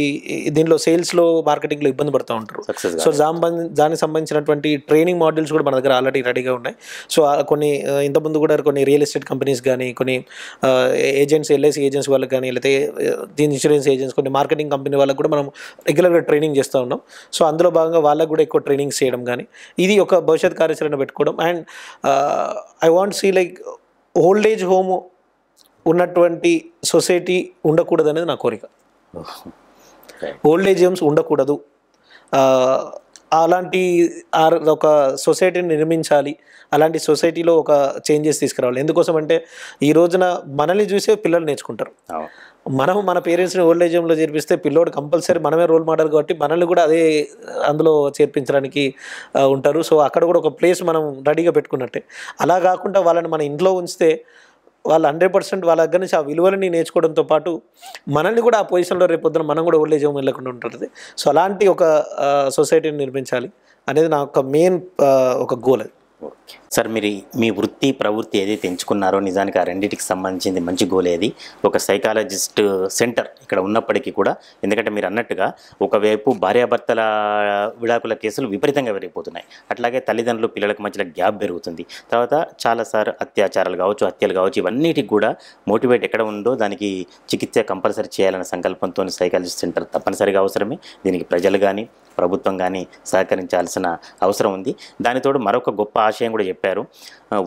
దీంట్లో సేల్స్లో మార్కెటింగ్లో ఇబ్బంది పడుతూ ఉంటారు. సో దానికి సంబంధించినటువంటి ట్రైనింగ్ మాడ్యూల్స్ కూడా మన దగ్గర ఆల్రెడీ రెడీగా ఉన్నాయి. సో కొన్ని ఇంతకుముందు కూడా కొన్ని రియల్ ఎస్టేట్ కంపెనీస్ కానీ, కొన్ని ఏజెంట్స్, ఎల్ఐసి ఏజెంట్స్ వాళ్ళకి కానీ, లేకపోతే దీని ఇన్సూరెన్స్ ఏజెంట్స్, కొన్ని మార్కెటింగ్ కంపెనీ వాళ్ళకి కూడా మనం రెగ్యులర్గా ట్రైనింగ్ చేస్తూ ఉన్నాం. సో అందులో భాగంగా వాళ్ళకు కూడా ఎక్కువ ట్రైనింగ్స్ చేయడం కానీ, ఇది ఒక భవిష్యత్ కార్యాచరణ పెట్టుకోవడం. And I want see like old age home ఉన్నటువంటి సొసైటీ ఉండకూడదు అనేది నా కోరిక. ఓల్డ్ ఏజ్ హోమ్స్ ఉండకూడదు, అలాంటి ఒక సొసైటీని నిర్మించాలి, అలాంటి సొసైటీలో ఒక చేంజెస్ తీసుకురావాలి. ఎందుకోసం అంటే ఈ రోజున మనల్ని చూసే పిల్లలు నేర్చుకుంటారు. మనం మన పేరెంట్స్ని ఓల్డ్ ఏజ్ హోమ్లో చేర్పిస్తే పిల్లోడు కంపల్సరీ మనమే రోల్ మోడల్ కాబట్టి మనల్ని కూడా అదే అందులో చేర్పించడానికి ఉంటారు. సో అక్కడ కూడా ఒక ప్లేస్ మనం రెడీగా పెట్టుకున్నట్టే. అలా కాకుండా వాళ్ళని మన ఇంట్లో ఉంచితే వాళ్ళు 100% వాళ్ళ దగ్గర నుంచి ఆ విలువలని నేర్చుకోవడంతో పాటు మనల్ని కూడా ఆ పొజిషన్లో రేపొద్దున మనం కూడా ఓల్డ్ ఏజ్ హోమ్ వెళ్ళకుండా ఉంటుంది. సో అలాంటి ఒక సొసైటీని నిర్మించాలి అనేది నా ఒక మెయిన్ ఒక గోల్. అది ఓకే సార్, మీరు మీ వృత్తి ప్రవృత్తి ఏదైతే ఎంచుకున్నారో నిజానికి ఆ రెండింటికి సంబంధించింది మంచి గోల్ ఏది. ఒక సైకాలజిస్ట్ సెంటర్ ఇక్కడ ఉన్నప్పటికీ కూడా, ఎందుకంటే మీరు అన్నట్టుగా ఒకవైపు భార్యాభర్తల విడాకుల కేసులు విపరీతంగా పెరిగిపోతున్నాయి, అట్లాగే తల్లిదండ్రులు పిల్లలకు మధ్యలో గ్యాప్ పెరుగుతుంది, తర్వాత చాలాసార్లు అత్యాచారాలు కావచ్చు, హత్యలు కావచ్చు, ఇవన్నిటికి కూడా మోటివేట్ ఎక్కడ ఉందో దానికి చికిత్స కంపల్సరీ చేయాలనే సంకల్పంతో సైకాలజిస్ట్ సెంటర్ తప్పనిసరిగా అవసరమే. దీనికి ప్రజలు కానీ ప్రభుత్వం కానీ సహకరించాల్సిన అవసరం ఉంది. దానితోడు మరొక గొప్ప ఆశయం కూడా చెప్పారు,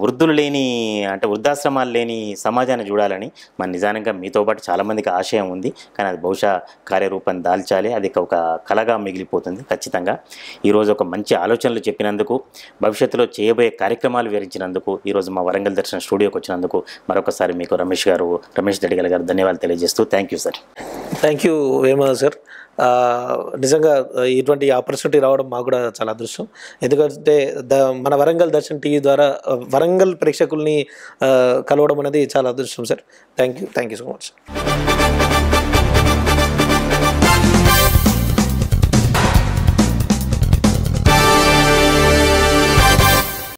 వృద్ధులు లేని అంటే వృద్ధాశ్రమాలు లేని సమాజాన్ని చూడాలని. మన నిజానికి మీతో పాటు చాలామందికి ఆశయం ఉంది, కానీ అది బహుశా కార్యరూపం దాల్చాలి, అది ఒక కళగా మిగిలిపోతుంది ఖచ్చితంగా. ఈరోజు ఒక మంచి ఆలోచనలు చెప్పినందుకు, భవిష్యత్తులో చేయబోయే కార్యక్రమాలు వివరించినందుకు, ఈరోజు మా వరంగల్ దర్శన్ స్టూడియోకి వచ్చినందుకు మరొకసారి మీకు రమేష్ దడిగల గారు ధన్యవాదాలు తెలియజేస్తూ thank you sir. Thank you Vema sir. నిజంగా ఇటువంటి ఆపర్చునిటీ రావడం మాకు కూడా చాలా అదృష్టం. ఎందుకంటే మన వరంగల్ దర్శన్ టీవీ ద్వారా వరంగల్ ప్రేక్షకుల్ని కలవడం అనేది చాలా అదృష్టం sir. Thank you so much.